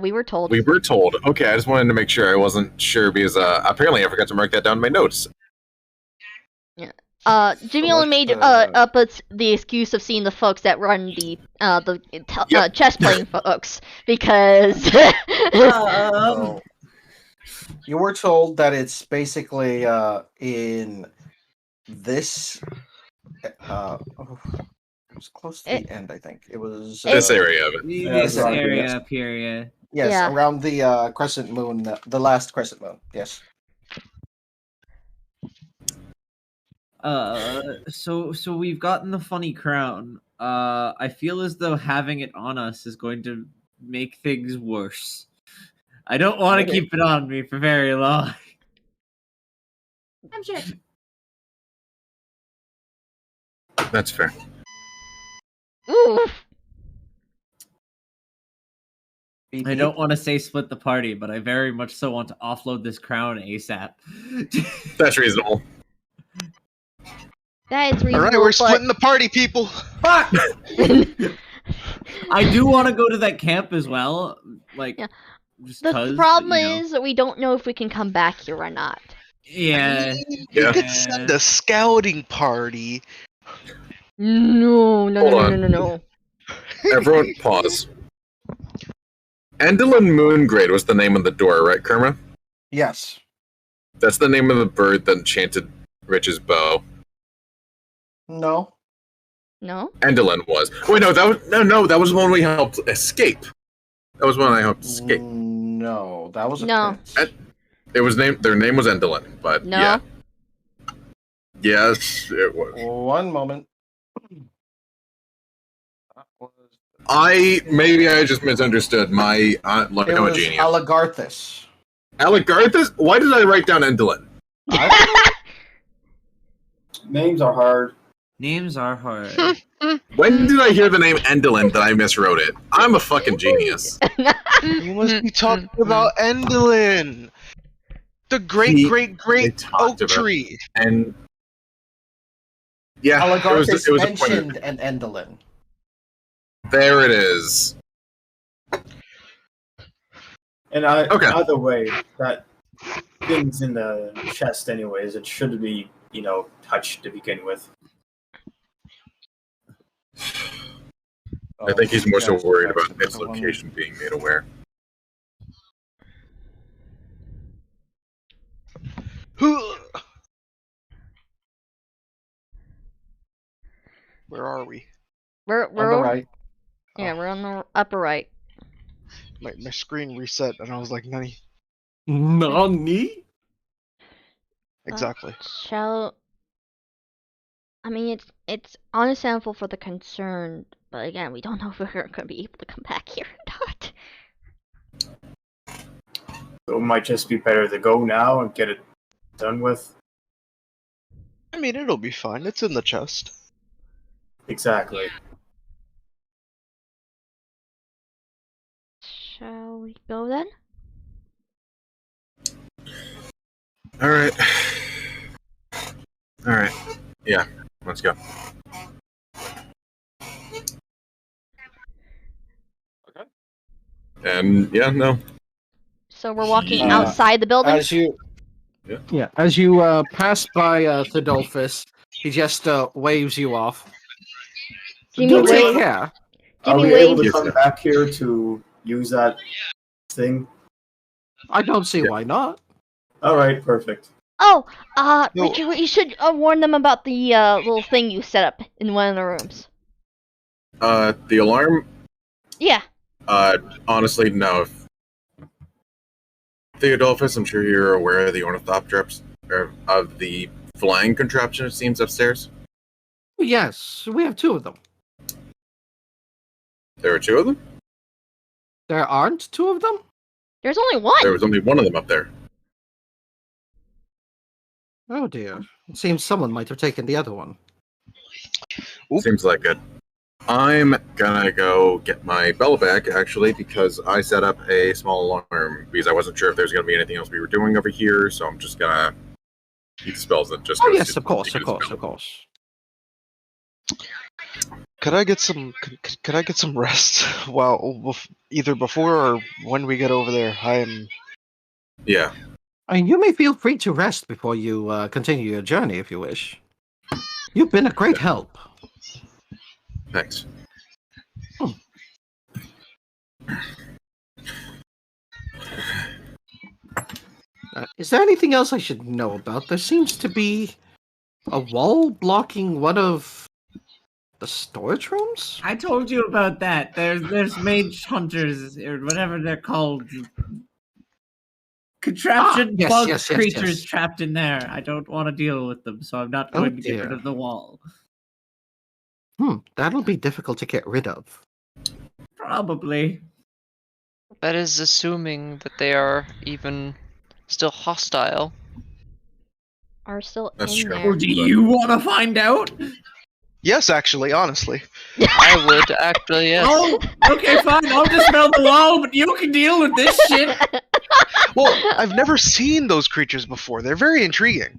we were told. We were told. Okay, I just wanted to make sure. I wasn't sure because apparently I forgot to mark that down in my notes. Jimmy only made up the excuse of seeing the folks that run the chess playing folks because So, you were told that it's basically in this. It was close to the end, I think. It was This area of it. This area up here, yeah. Yes, Yeah. around the crescent moon, the last crescent moon. Yes. So we've gotten the funny crown. I feel as though having it on us is going to make things worse. I don't want to keep it on me for very long. I'm sure. That's fair. ooh, I don't want to say split the party, but I very much so want to offload this crown ASAP. That's reasonable. that is reasonable. All right, we're but splitting the party, people. Fuck! I do want to go to that camp as well. Like, Yeah. just the 'cause, problem you know. is that we don't know if we can come back here or not. Yeah. You could send a scouting party. No. Hold on. Everyone pause. Endelin Moongrade was the name of the door, right, Kerma? Yes. That's the name of the bird that enchanted Rich's bow. No. No. Endelin was. Wait, no, that was one we helped escape. That was one I helped escape. No, that was a No. prince. It was named. Their name was Endelin, but No. yeah. Yes, it was. One moment. Maybe I just misunderstood. My aunt, like, It I'm a was genius. Alagarthus. Alagarthus? Why did I write down Endelin? Names are hard. Names are hard. When did I hear the name Endelin that I miswrote it? I'm a fucking genius. You must be talking about Endelin, the great They oak talked about- tree. And yeah, Alagarthus it was a point of- mentioned an Endelin. There it is. And either way, that thing's in the chest anyways. It should be, touched to begin with. I think he's more so yes, worried that's about its the one. location being made aware. We're On the right. Yeah, we're on the upper right. My screen reset, and I was like, "Nani?" Nani? Exactly. I mean, it's understandable for the concern, but again, we don't know if we're going to be able to come back here or not. So it might just be better to go now and get it done with. I mean, it'll be fine. It's in the chest. Exactly. Shall we go then? All right. All right. Yeah. Let's go. Okay. And yeah, no. So we're walking outside the building? As you pass by Thedolphus, he just waves you off. Jimmy Do take waves. care. Are Jimmy we able to waves. come back here to use that thing? I don't see why not. All right, perfect. Oh, No. Richard, you should warn them about the little thing you set up in one of the rooms. The alarm. Yeah. Honestly, no. Theodolphus, I'm sure you're aware of the ornithopteryx, or of the flying contraption it seems upstairs. Yes, we have two of them. There are two of them? There aren't two of them? There's only one. There was only one of them up there. Oh dear. It seems someone might have taken the other one. Oop. Seems like it. I'm gonna go get my bell back, actually, because I set up a small alarm, because I wasn't sure if there's gonna be anything else we were doing over here, so I'm just gonna keep the spells that just Oh go yes, to- of course, to of use course, spell. of course. Could I get some? Could I get some rest? Well, either before or when we get over there. I am. Yeah. I mean, you may feel free to rest before you continue your journey if you wish. You've been a great help. Thanks. Is there anything else I should know about? There seems to be a wall blocking one of the storage rooms? I told you about that. There's mage hunters or whatever they're called. Contraption yes, bug yes, yes, creatures yes. trapped in there. I don't want to deal with them, so I'm not Oh, going to get rid dear. of the wall. That'll be difficult to get rid of. Probably. That is assuming that they are even still hostile. Are still That's in true. there. Or do you want to find out? Yes, actually, honestly. I would actually, yes. Oh, okay, fine. I'll dispel the wall, but you can deal with this shit. Well, I've never seen those creatures before. They're very intriguing.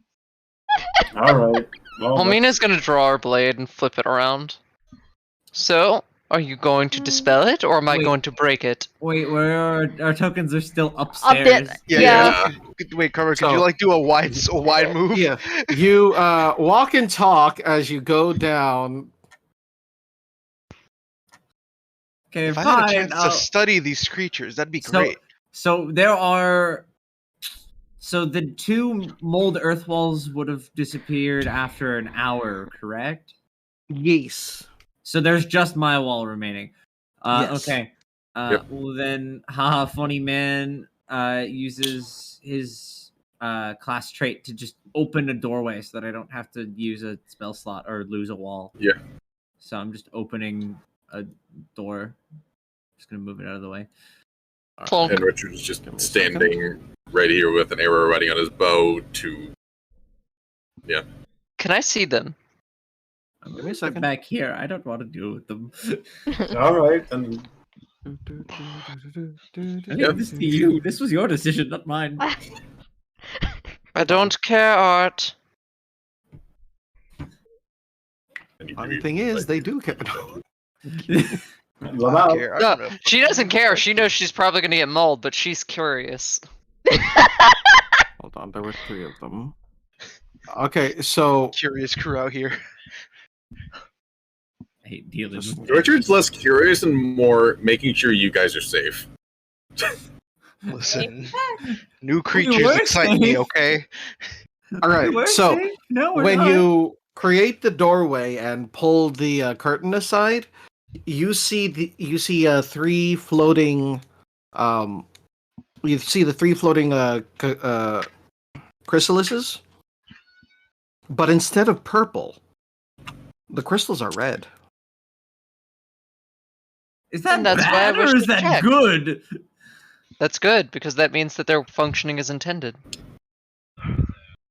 All right. Well, Mina's gonna draw her blade and flip it around. So, are you going to dispel it, or am I Wait. going to break it? Wait, where our tokens are still Up upstairs. there. Yeah. Wait, Carver, could So- you do a wide move? Yeah. You walk and talk as you go down. Okay, If I had a fine. chance to study these creatures, that'd be So- great. So there are. So the two mold earth walls would have disappeared after an hour, correct? Yes. So there's just my wall remaining. Yes. Okay. Yep. Well then, haha, funny man uses his class trait to just open a doorway so that I don't have to use a spell slot or lose a wall. Yeah. So I'm just opening a door. Just gonna move it out of the way. Plonk. And Richard is just Give me a second. standing right here with an arrow ready on his bow to. Can I see them? I'm Give me a gonna sit second. back here. I don't want to deal with them. all right. Then I leave this to you. This was your decision, not mine. I don't care, Art. Funny thing is, they do care. Lamau. I don't care. I don't No, know. she doesn't care. She knows she's probably gonna get mauled, but she's curious. Hold on, there were three of them. Okay, so Curious crew out here. I hate dealing Just- with Richard's less curious and more making sure you guys are safe. Listen, new were creatures excite me, safe. okay? all right, We're so safe? No, we're when not. you create the doorway and pull the curtain aside, you see three floating. You see the three floating chrysalises, but instead of purple, the crystals are red. Is that And that's why I bad wish or is to that check. good? That's good because that means that they're functioning as intended.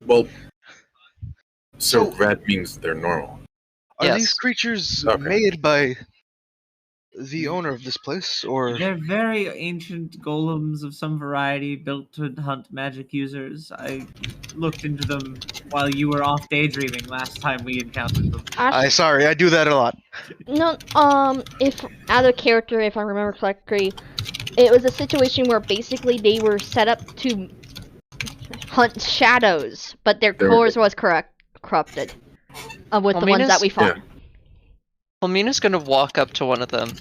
Well, so So- red means they're normal. Are Yes. these creatures Okay. made by the owner of this place, or They're very ancient golems of some variety built to hunt magic users. I looked into them while you were off daydreaming last time we encountered them. I do that a lot. No, if out of character, if I remember correctly, it was a situation where basically they were set up to hunt shadows, but their They're- cores was corrupted. With the ones that we fought. Fulmina's gonna walk up to one of them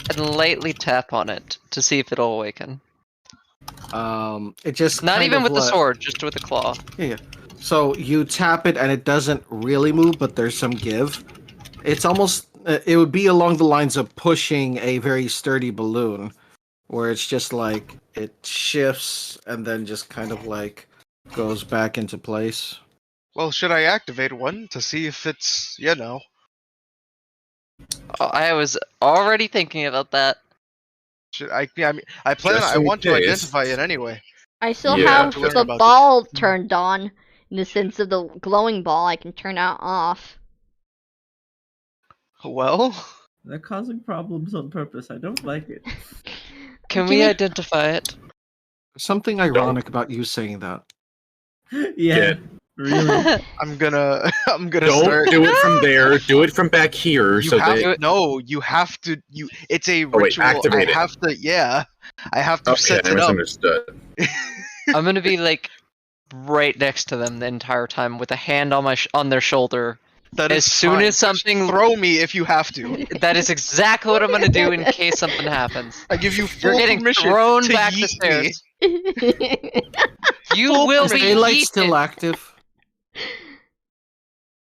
and lightly tap on it to see if it'll awaken. It just Not kind even of with the like- sword, just with the claw. Yeah. So you tap it and it doesn't really move, but there's some give. It's almost it would be along the lines of pushing a very sturdy balloon, where it's just like it shifts and then just kind of like goes back into place. Well, should I activate one to see if it's, you know? Oh, I was already thinking about that. Should I? Yeah, I mean, I plan. Just I in want to case. identify it anyway. I still Yeah, have to learn the about ball turned on, in the sense of the glowing ball I can turn out off. Well, They're causing problems on purpose. I don't like it. Can we Jimmy- identify it? Something ironic about you saying that. Yeah, Get- really. I'm gonna Don't start. do it from there. Do it from back here. You So have that no. You have to. You. It's a wait, ritual. activate I it. have to. Yeah. I have to okay, set I it up. misunderstood. I'm gonna be like right next to them the entire time with a hand on on their shoulder. That As is soon fine. as something Throw me if you have to. that is exactly what I'm gonna do in case something happens. I give you full You're getting permission thrown to back yeet the stairs. I You Full will Is be daylight yeeted. still active?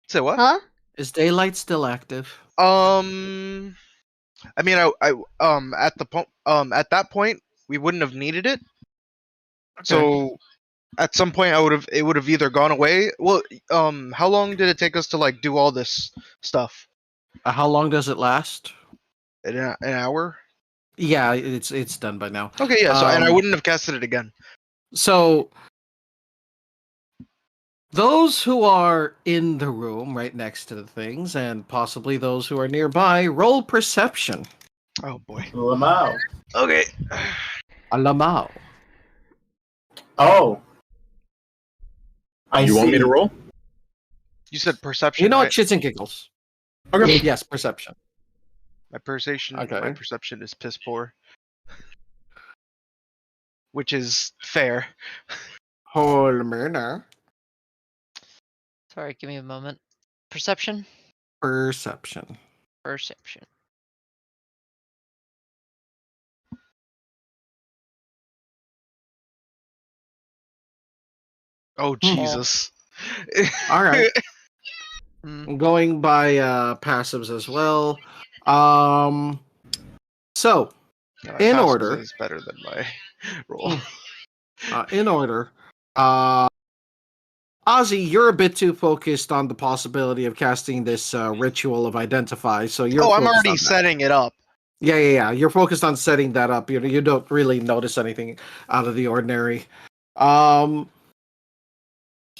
Say what? huh? Is daylight still active? I mean, at that point, we wouldn't have needed it. So, at some point, it would have either gone away. Well, how long did it take us to like do all this stuff? How long does it last? An hour? Yeah, it's done by now. Okay, yeah. So, and I Um, wouldn't have casted it again. So those who are in the room right next to the things, and possibly those who are nearby, roll perception. Oh boy. Lamau. Okay. Alamao. Oh. I You want me to see. roll? You said perception. You know what? right? Shits and giggles. Okay. Yes, perception. My perception. Okay. My perception is piss poor. Which is fair. Holmerner. Sorry, give me a moment. Perception? Perception. Perception. Oh Jesus. All right. Mm. Going by passives as well. So Yeah, my in passive order. is better than my roll. in order, Ozzy, you're a bit too focused on the possibility of casting this ritual of identify. So you're. Oh, I'm focused already on that. setting it up. Yeah. You're focused on setting that up. You don't really notice anything out of the ordinary.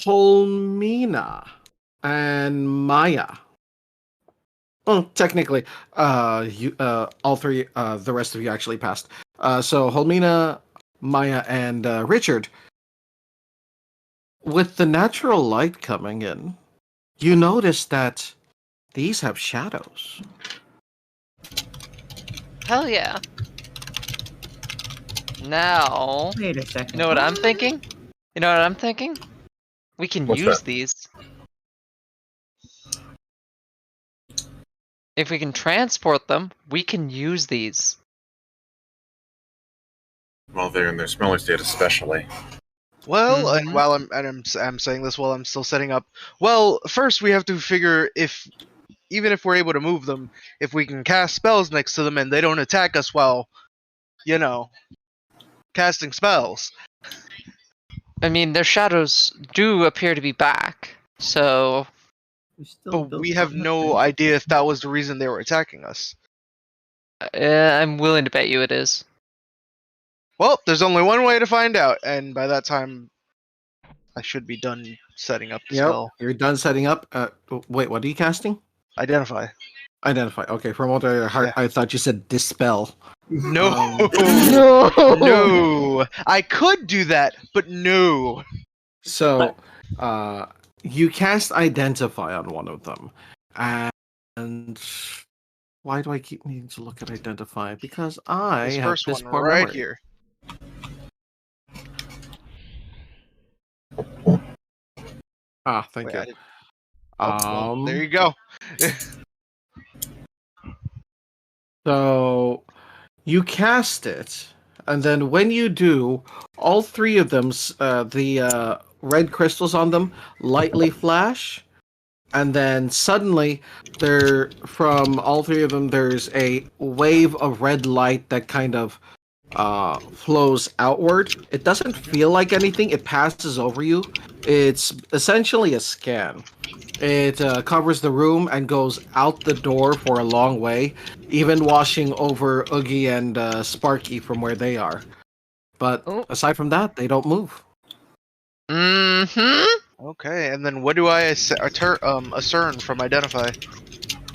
Holmina and Maya. Oh, technically, you all three, the rest of you actually passed. So Holmina, Maya, and Richard. With the natural light coming in, you notice that these have shadows. Hell yeah. Now, Wait a second. you know what I'm thinking? We can What's use that? these. If we can transport them, we can use these. Well, they're in their smelling state, especially. Well, Mhm. and while I'm saying this while I'm still setting up. Well, first we have to figure if even if we're able to move them, if we can cast spells next to them and they don't attack us while, casting spells. I mean, their shadows do appear to be back, so We're still But built we have on no nothing. idea if that was the reason they were attacking us. I'm willing to bet you it is. Well, there's only one way to find out, and by that time, I should be done setting up the Yep. spell. You're done setting up. Wait, what are you casting? Identify. Identify. Okay, from what I heard, Yeah. I thought you said dispel. No. No. No. I could do that, but no. So, you cast identify on one of them, and why do I keep needing to look at identify? Because I This have first this one poor right memory. here. Ah, thank Wait, I you. didn't- Oh, well, there you go. So you cast it, and then when you do, all three of them, the red crystals on them, lightly flash, and then suddenly, from all three of them, there's a wave of red light that kind of flows outward. It doesn't feel like anything; it passes over you. It's essentially a scan. It covers the room and goes out the door for a long way, even washing over Oogie and Sparky from where they are. But Oh. aside from that, they don't move. Mm-hmm. Okay, and then what do I discern from identify?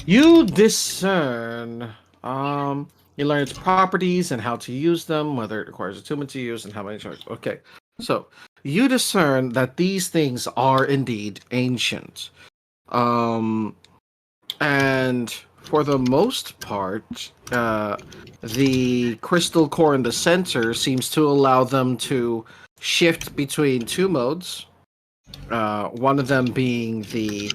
You discern. You learn its properties and how to use them, whether it requires attunement to use, and how many choices. Okay, so you discern that these things are indeed ancient. And for the most part, the crystal core in the center seems to allow them to shift between two modes. One of them being the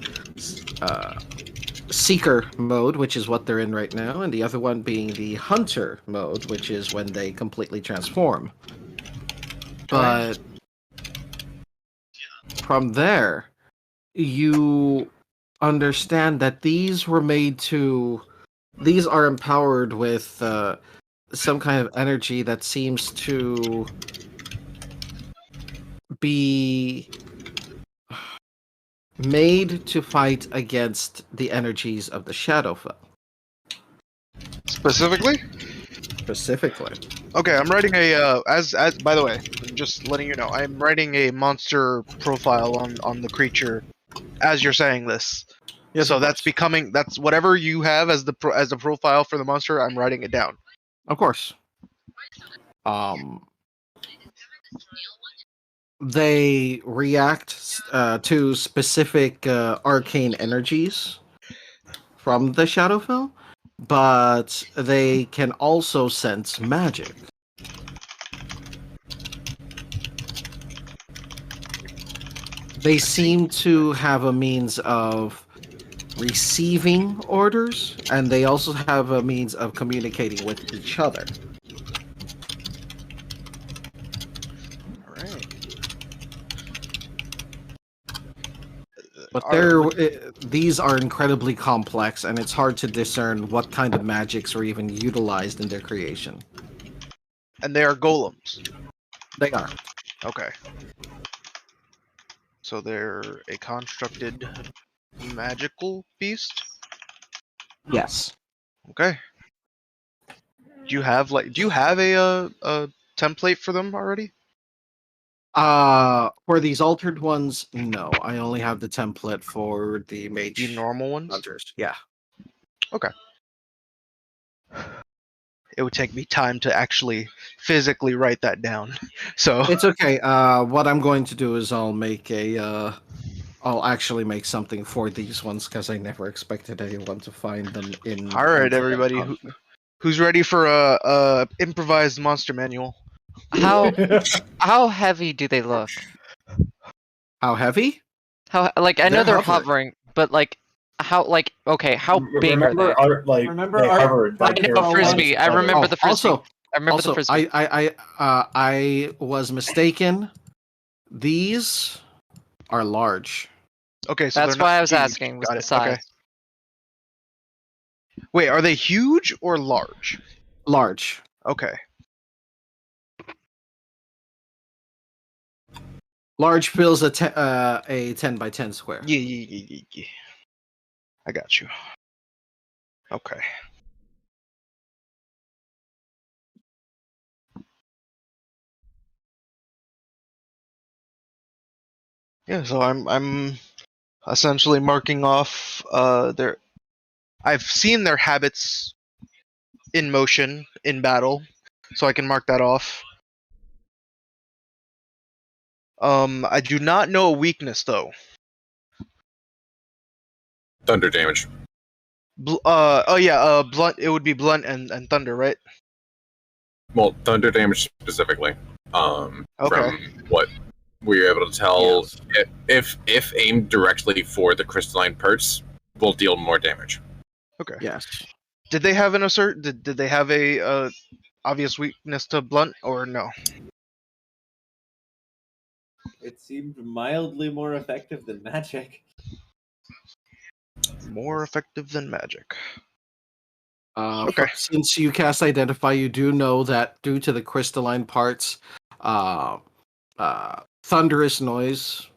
Seeker mode, which is what they're in right now, and the other one being the Hunter mode, which is when they completely transform. But from there, you understand that these are empowered with some kind of energy that seems to be made to fight against the energies of the Shadowfell. Specifically? Specifically. Okay, I'm writing a as by the way, just letting you know, I'm writing a monster profile on the creature as you're saying this. Yes, So of that's course. that's whatever you have as the profile for the monster, I'm writing it down. Of course. They react to specific arcane energies from the Shadowfell, but they can also sense magic. They seem to have a means of receiving orders, and they also have a means of communicating with each other. Alright. But Are- these are incredibly complex, and it's hard to discern what kind of magics are even utilized in their creation. And they are golems. They are. Okay. So they're a constructed magical beast? Yes. Okay. Do you have a template for them already? For these altered ones, no. I only have the template for the mage The normal ones? hunters. Yeah. Okay. It would take me time to actually physically write that down. So It's okay. What I'm going to do is I'll actually make something for these ones because I never expected anyone to find them in. all right, everybody, who's ready for a improvised monster manual? How heavy do they look? How heavy? How I know They're they're hovering. hovering, but how big are they? Remember they our- hovered, I like, know they were Frisbee. I hovered. remember the frisbee. Also, I remember the frisbee. I was mistaken. These are large. Okay, so That's they're not why I was huge. asking, was Got the it, size. okay. Wait, are they huge or large? Large. Okay. Large fills a 10 by 10 square. Yeah. I got you. Okay. Yeah, so I'm essentially marking off their. I've seen their habits in motion in battle, so I can mark that off. I do not know a weakness though. Thunder damage. Blunt. It would be blunt and thunder, right? Well, thunder damage specifically. Okay. From what we were able to tell, if aimed directly for the crystalline parts, will deal more damage. Okay. Yes. Did they have an assert? Did they have a obvious weakness to blunt or no? It seemed mildly more effective than magic. More effective than magic. Okay. Since you cast Identify, you do know that due to the crystalline parts, thunderous noise,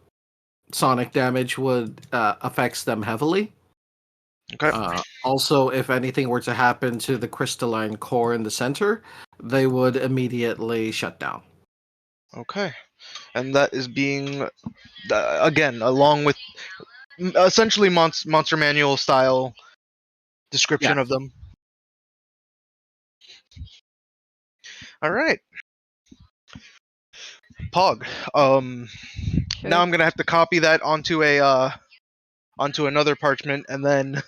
sonic damage would affects them heavily. Okay. Also, if anything were to happen to the crystalline core in the center, they would immediately shut down. Okay. And that is being, again, along with essentially Monster Manual style description of them. All right. Pog. Now I'm gonna have to copy that onto a onto another parchment and then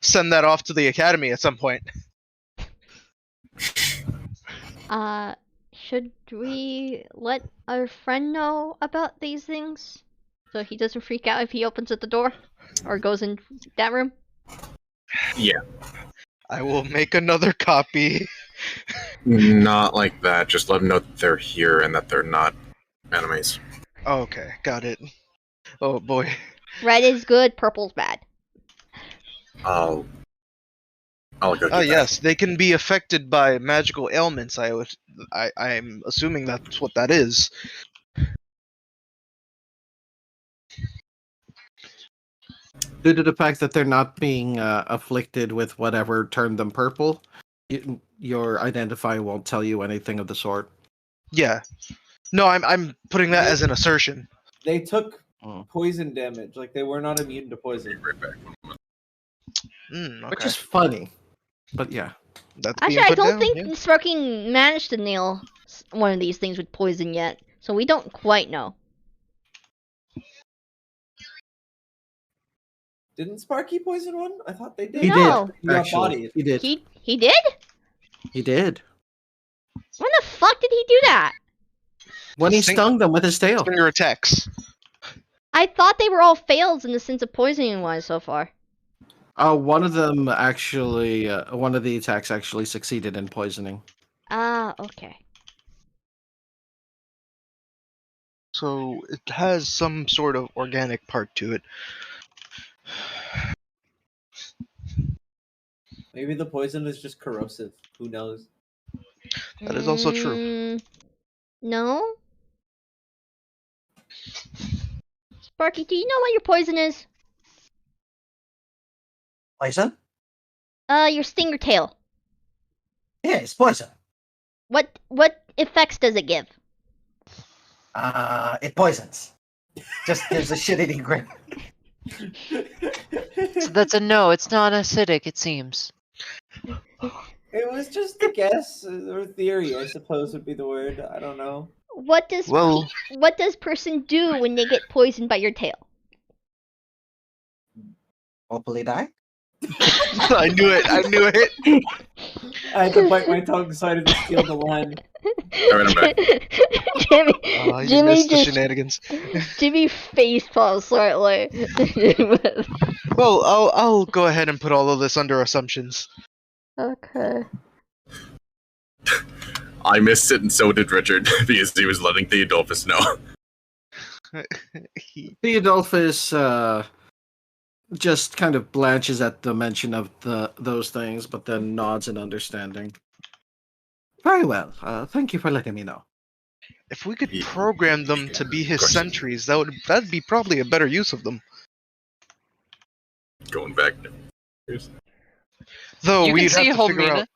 send that off to the academy at some point. Should we let our friend know about these things? So he doesn't freak out if he opens at the door? Or goes in that room? Yeah. I will make another copy. Not like that. Just let them know that they're here and that they're not enemies. Okay, got it. Oh boy. Red is good, purple's bad. I'll go get Oh that. yes, they can be affected by magical ailments. I'm assuming that's what that is. Due to the fact that they're not being afflicted with whatever turned them purple, your Identify won't tell you anything of the sort. Yeah. No, I'm putting that as an assertion. They took poison damage. Like, they were not immune to poison. Right back. Okay. Which is funny. But yeah. That's Actually, I don't think Sparking managed to nail one of these things with poison yet, so we don't quite know. Didn't Sparky poison one? I thought they did. He No. did. He got Actually, bodied. he did. He did? He did. When the fuck did he do that? When he stung them with his tail. Stinger attacks. I thought they were all fails in the sense of poisoning wise so far. One of them actually, one of the attacks actually succeeded in poisoning. Ah, okay. So it has some sort of organic part to it. Maybe the poison is just corrosive. Who knows? That is also true. No? Sparky, do you know what your poison is? Poison? Your stinger tail. Yeah, it's poison. What effects does it give? It poisons. Just gives a shit-eating grin. So that's a no. It's not acidic, it seems. It was just a guess or theory, I suppose would be the word. I don't know. What does person do when they get poisoned by your tail? Hopefully die. I knew it. I knew it. I had to bite my tongue so I didn't steal the line. Alright, I'm back. Jimmy just shenanigans. Jimmy facepalms slightly. Well, I'll go ahead and put all of this under assumptions. Okay. I missed it, and so did Richard, because he was letting Theodulfus know. Theodulfus just kind of blanches at the mention of those things, but then nods in understanding. Very well. Thank you for letting me know. If we could program them to be his sentries, that'd be probably a better use of them. Going back. Though You can we'd see have to figure Holmina. out.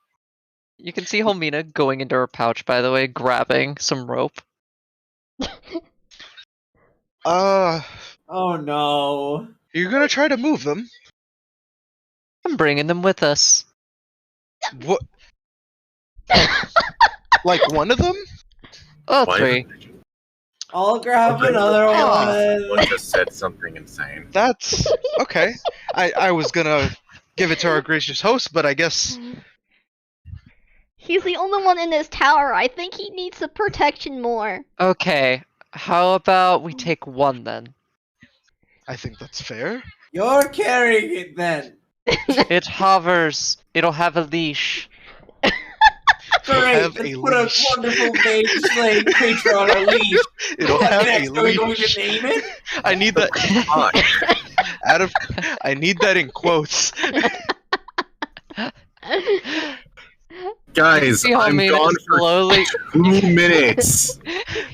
You can see Holmina going into her pouch, by the way, grabbing some rope. Oh no. You're gonna try to move them? I'm bringing them with us. What? Like one of them? Oh, Why? 3. I'll grab another One one. just said something insane. That's okay. I was gonna give it to our gracious host, but I guess He's the only one in this tower. I think he needs the protection more. Okay, how about we take one then? I think that's fair. You're carrying it then. It hovers. It'll have a leash. Great. have Let's a put a leash. wonderful mage slave creature on a leash. It'll What have next? a Are we going leash. to name it? I need that. I need that in quotes. Guys, See I'm Holmina gone for slowly. 2 minutes.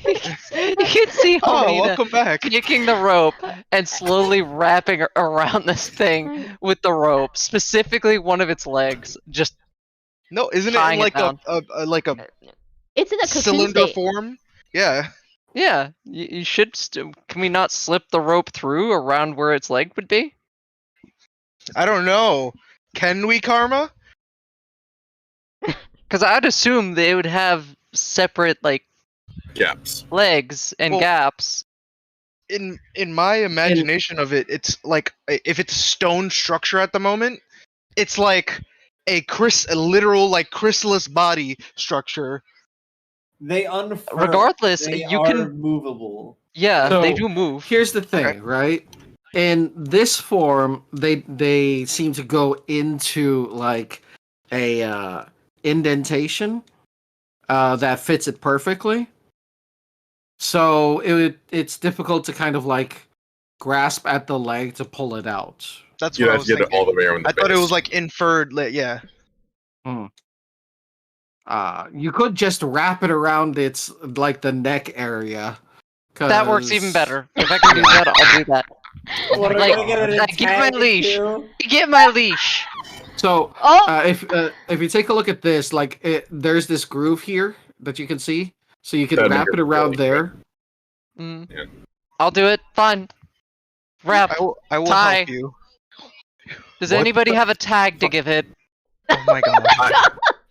You can see Oh, Holmina welcome back. kicking the rope and slowly wrapping around this thing with the rope, specifically one of its legs. Just No, isn't it Tying in it like a It's in a cocoon cylinder state. form? Yeah. yeah, you should. Can we not slip the rope through around where its leg would be? I don't know. Can we, Karma? Because I'd assume they would have separate like Gaps. legs and Well, gaps. In my imagination of it, it's like if it's a stone structure at the moment, it's like a literal like chrysalis body structure. They unfurl. Regardless, they you are can. movable. Yeah, So, they do move. Here's the thing, Okay. right? In this form, they seem to go into like a indentation that fits it perfectly. So it's difficult to kind of like grasp at the leg to pull it out. That's You what I have was to get it thinking. all the way around the I thought it base. was like inferred. Yeah. You could just wrap it around its like the neck area. That works 'cause- even better. If I can do that, I'll do that. What are Like, we gonna get? give my leash. Get my leash. So Oh, if you take a look at this, like there's this groove here that you can see, so you can That'd wrap make it it around really there. Mm. Yeah. I'll do it. Fine. Wrap. I will Tie. help you. Does What anybody the have a tag to give it? Oh my god.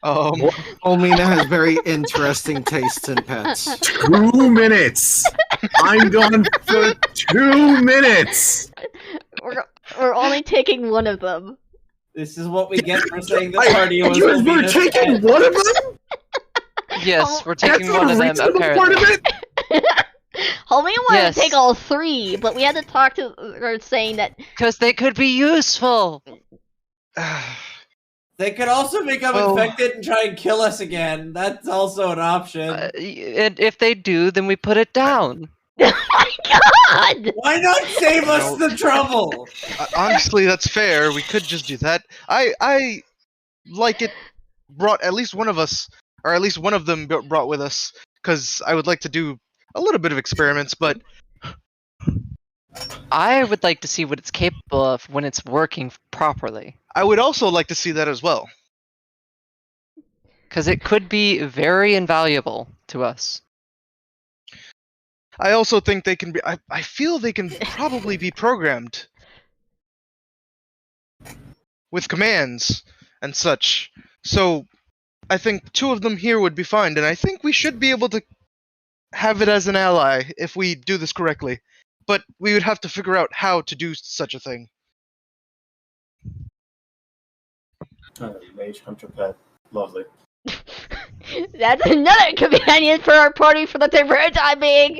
Olmina has very interesting tastes in pets. 2 minutes. I'm gone for 2 minutes. we're only taking one of them. This is what we get for saying the I- party was. We're Almina's taking pet. one of them. Yes, we're taking That's one the of them reasonable part apparently. of it. Homie wanted Yes. to take all 3, but we had to talk to her saying that Because they could be useful. They could also become Well- infected and try and kill us again. That's also an option. And if they do, then we put it down. oh my god! Why not save us the trouble? Honestly, that's fair. We could just do that. I like it brought at least one of us, or at least one of them brought with us, because I would like to do a little bit of experiments, but I would like to see what it's capable of when it's working properly. I would also like to see that as well. Because it could be very invaluable to us. I also think they can be. I feel they can probably be programmed with commands and such. So I think 2 of them here would be fine, and I think we should be able to have it as an ally if we do this correctly. But we would have to figure out how to do such a thing. Mage Hunter Pet. Lovely. That's another companion for our party for the temporary time being.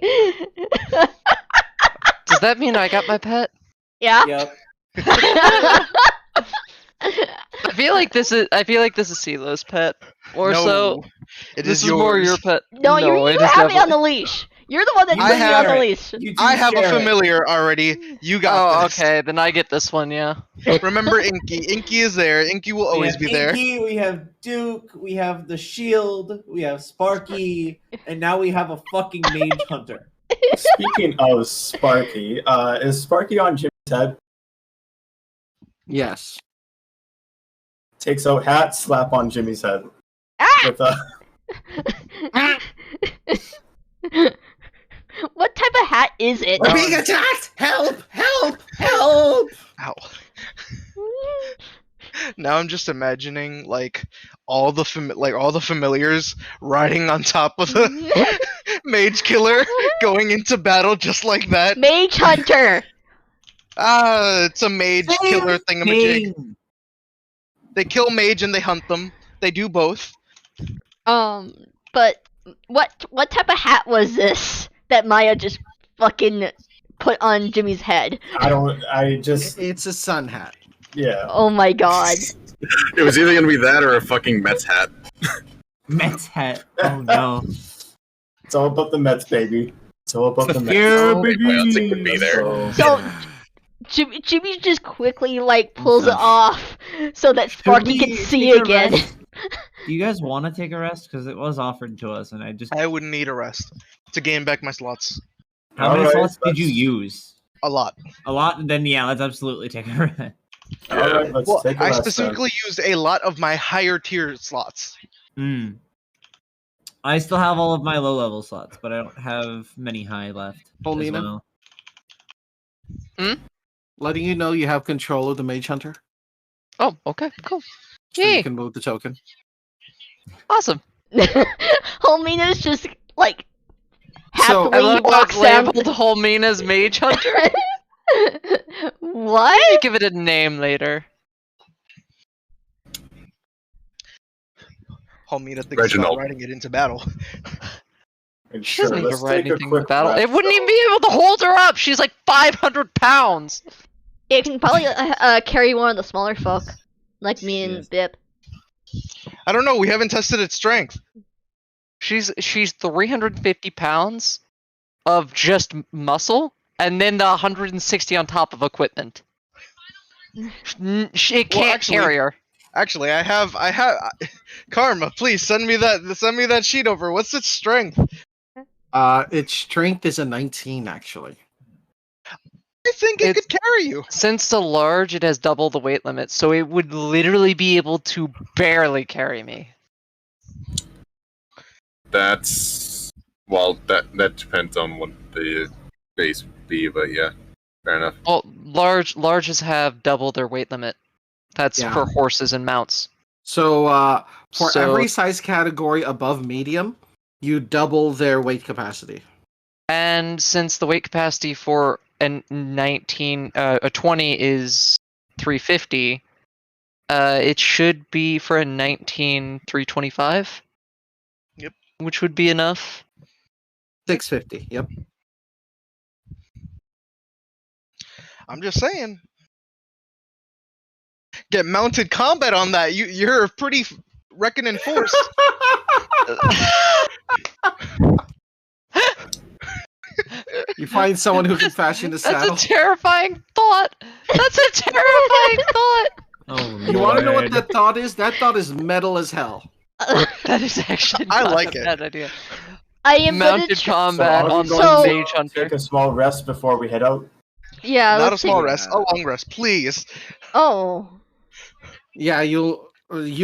Does that mean I got my pet? Yeah. Yep. I feel like this is CeeLo's pet. Or No, so. It This is more yours. your pet. No, you it is have me on definitely- the leash. You're the one that's I putting me on the have- leash. You two I have a share it. familiar already. You got Oh, this. okay. Then I get this one. Yeah. Remember Inky. Inky is there. Inky will We always have be there. Inky, we have Duke, we have the Shield, we have Sparky, and now we have a fucking Mage Hunter. Speaking of Sparky, is Sparky on Jimmy's head? Yes. Takes out hat, slap on Jimmy's head. Ah! With a What type of hat is it? We're being attacked! Help! Help! Help! Ow. Now I'm just imagining like all the familiars riding on top of the mage killer, going into battle just like that. Mage Hunter. It's a mage killer thingamajig. They kill mage and they hunt them. They do both. But what type of hat was this that Maya just fucking put on Jimmy's head? It's a sun hat. Yeah. Oh my god. It was either gonna be that or a fucking Mets hat. Mets hat. Oh no. It's all about the Mets, baby. It's all about the Mets. Yeah, Well, it's a could be there. So Jimmy just quickly like pulls it off so that Sparky can see again. Do you guys want to take a rest? Because it was offered to us, and I wouldn't need a rest to gain back my slots. How many slots did you use? A lot. A lot? Then yeah, let's absolutely take a rest. Alright, let's Well, take a I rest specifically used a lot of my higher tier slots. Hmm. I still have all of my low level slots, but I don't have many high left. as Paulina? well. Letting you know you have control of the Mage Hunter. Oh, okay, cool. So you Yay! can move the token. Awesome. Holmina's just like So- I happily love walks that down. labeled Holmina's Mage Hunter. What? Give it a name later. Homina thinks about Reginald. riding it into battle. And She doesn't let's even ride take a anything in quick battle. rest, It wouldn't so- even be able to hold her up. She's like 500 pounds. You can probably carry one of the smaller folk, like me and Bip. I don't know. We haven't tested its strength. She's 350 pounds of just muscle, and then the 160 on top of equipment. It can't carry her. Actually, I have. Karma, please send me that sheet over. What's its strength? Its strength is a 19, actually. I think it could carry you. Since the large, it has double the weight limit, so it would literally be able to barely carry me. That's that depends on what the base would be, but yeah, fair enough. Well, larges have double their weight limit. That's Yeah. for horses and mounts. So, for So- every size category above medium, you double their weight capacity. And since the weight capacity for a 20 is 350, it should be for a 19 325. Yep. Which would be enough. 650, yep. I'm just saying. Get mounted combat on that. You're a pretty reckoning force. You find someone who can fashion a saddle. That's a terrifying thought. That's a terrifying thought. Oh, You want to know what Lord. that thought is? That thought is metal as hell. That is actually I not like a it. bad idea. I am Mounted combat So are we on going So- the to Mage Hunter. Take a small rest before we head out. Yeah, Not a let's small take- rest, a long rest, please. Oh, Yeah, you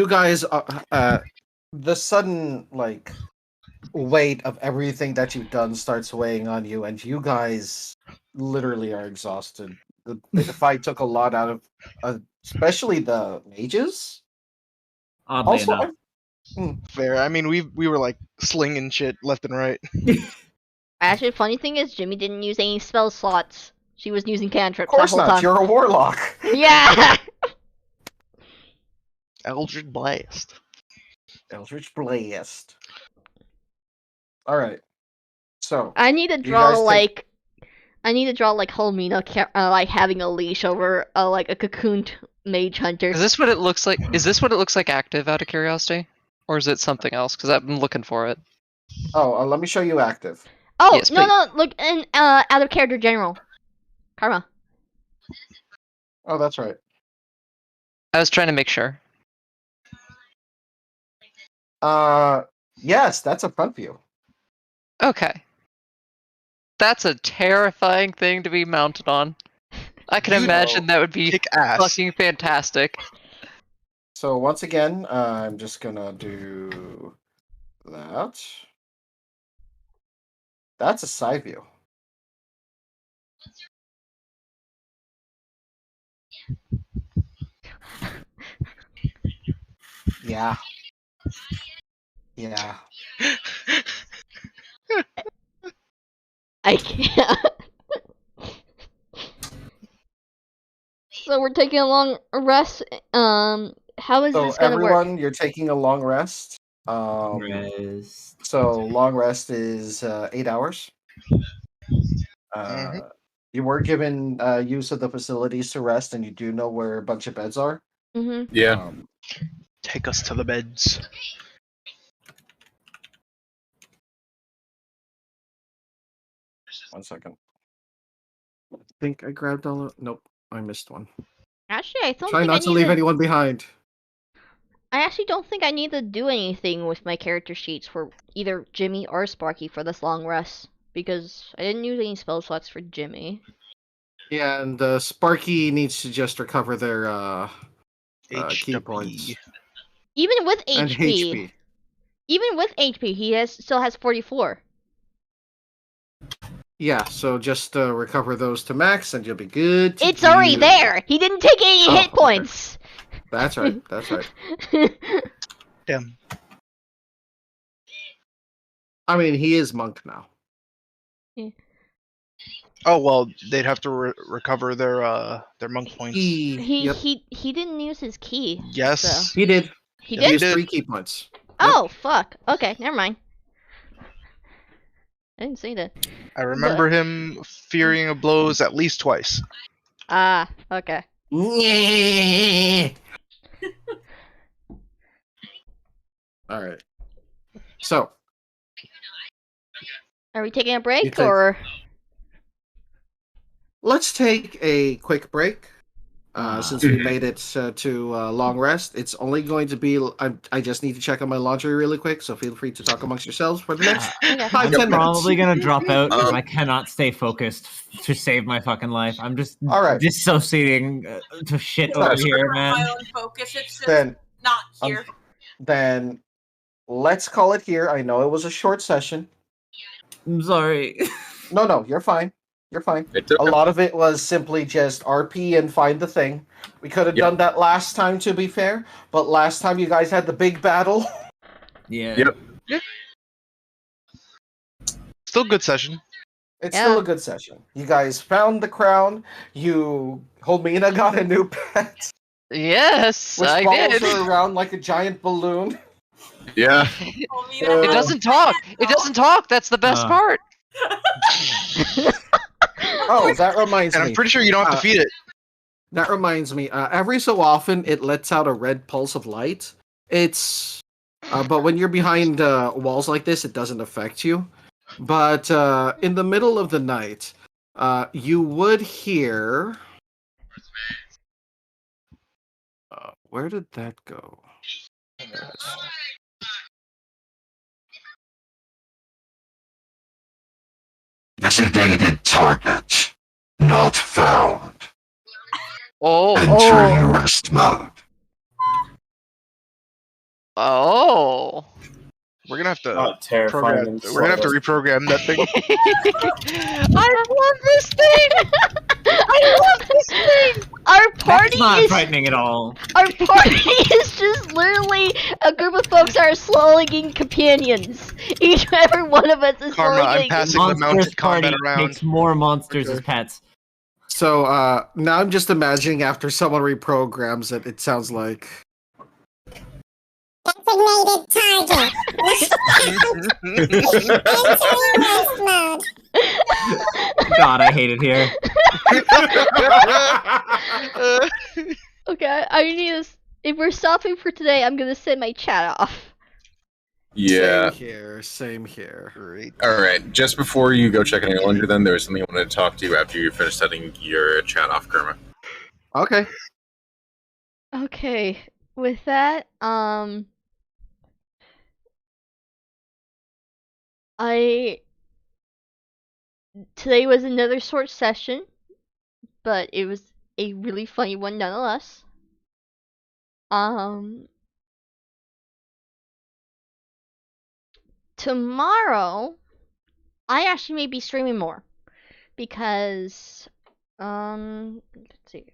guys, the sudden, like, weight of everything that you've done starts weighing on you, and you guys literally are exhausted. The fight took a lot out of, especially the mages. Oddly Also, enough. Fair. I mean, we were like slinging shit left and right. actually, funny thing is, Jimmy didn't use any spell slots. She was using of cantrips course the whole not. time. You're a warlock. Yeah. Eldritch Blast. Eldritch Blast. All right. So I need to You draw guys take- like, I need to draw like Holmina like having a leash over like a cocoon mage hunter. Is this what it looks like? Is this what it looks like active? Out of curiosity, or is it something else? Because I've been looking for it. Oh, let me show you active. Oh Yes, no please. no! Look in out of character general. Karma. Oh, that's right. I was trying to make sure. Yes, that's a front view. Okay. That's a terrifying thing to be mounted on. I can You imagine know, that would be Kick ass. fucking fantastic. So once again, I'm just gonna do that. That's a side view. Yeah. Yeah. I can't. So we're taking a long rest. How is So this gonna everyone, work? you're taking a long rest. Rest. So long rest is 8 hours. You were given use of the facilities to rest, and you do know where a bunch of beds are. Mm-hmm. Yeah. Take us to the beds. One second. I think I grabbed all of... Nope, I missed one. Actually, I don't Try think I not to need leave anyone behind. I actually don't think I need to do anything with my character sheets for either Jimmy or Sparky for this long rest because I didn't use any spell slots for Jimmy. Yeah, and Sparky needs to just recover their key HW. points. Even with And HP, HP. even with HP, he still has 44. Yeah, so just recover those to max, and you'll be good. to It's already go. there. He didn't take any Oh, hit okay. points. That's right. That's right. Damn. I mean, he is monk now. Oh well, they'd have to recover their monk points. Yep. He didn't use his key. Yes. So. He did. He Yeah, did. He used did. 3 key points. Oh fuck. Okay, never mind. I didn't see that. I remember him fearing of blows at least twice. Ah, okay. All right. So, Are we taking a break take- or? let's take a quick break. Since we made it to long rest, it's only going to be. I just need to check on my laundry really quick, so feel free to talk amongst yourselves for the next Okay. 5-10 I'm minutes. probably gonna drop out because I cannot stay focused to save my fucking life. I'm just All right. dissociating to shit over here, man. My own focus. It's just Then, not here. then let's call it here. I know it was a short session. I'm sorry. No, you're fine. You're fine. It took A lot of it was simply just RP and find the thing. We could have Yep. done that last time, to be fair, but last time you guys had the big battle. Yeah. Yep. Still good session. It's Yeah. still a good session. You guys found the crown. You, Homina got a new pet, Yes, which I follows did. her around like a giant balloon. Yeah. Oh, me, Uh, It doesn't talk. It doesn't talk. That's the best part. Oh, that reminds And me. I'm pretty sure you don't have to feed it. That reminds me. Every so often, it lets out a red pulse of light. It's, but when you're behind walls like this, it doesn't affect you. But in the middle of the night, you would hear. Where did that go? Designated target not found. Oh. Entering rest mode. Oh. We're gonna have to Oh, terrifying. program. We're gonna have to reprogram that thing. I love this thing. I love this thing. Our That's party not is frightening at all. our party is just literally a group of folks that are slowly getting companions. Each and every one of us is Karma, slowly I'm getting. passing the Monsters mounted party combat around. takes more monsters Okay. as pets. So now I'm just imagining after someone reprograms it, it sounds like. Designated target. Entering rest mode. God, I hate it here. Okay, Okay, I need to. If we're stopping for today, I'm gonna send my chat off. Yeah. Same here. Same here. Great. All right. Just before you go check on your laundry, then there was something I wanted to talk to you after you finished setting your chat off, Kerma. Okay. Okay, with that, today was another short session, but it was a really funny one nonetheless. Tomorrow, I actually may be streaming more because, let's see.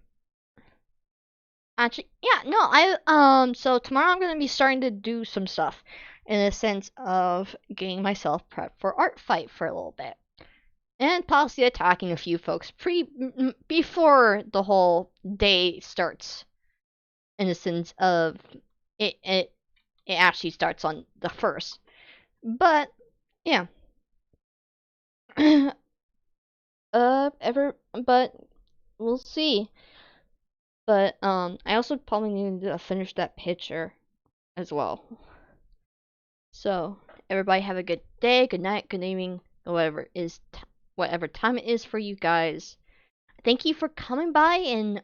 Actually, yeah, no, so tomorrow I'm gonna be starting to do some stuff in the sense of getting myself prepped for art fight for a little bit. And possibly attacking a few folks before the whole day starts. In the sense of it actually starts on the 1st. But yeah. But we'll see. But I also probably need to finish that picture as well. So everybody have a good day, good night, good evening, whatever time it is for you guys. Thank you for coming by and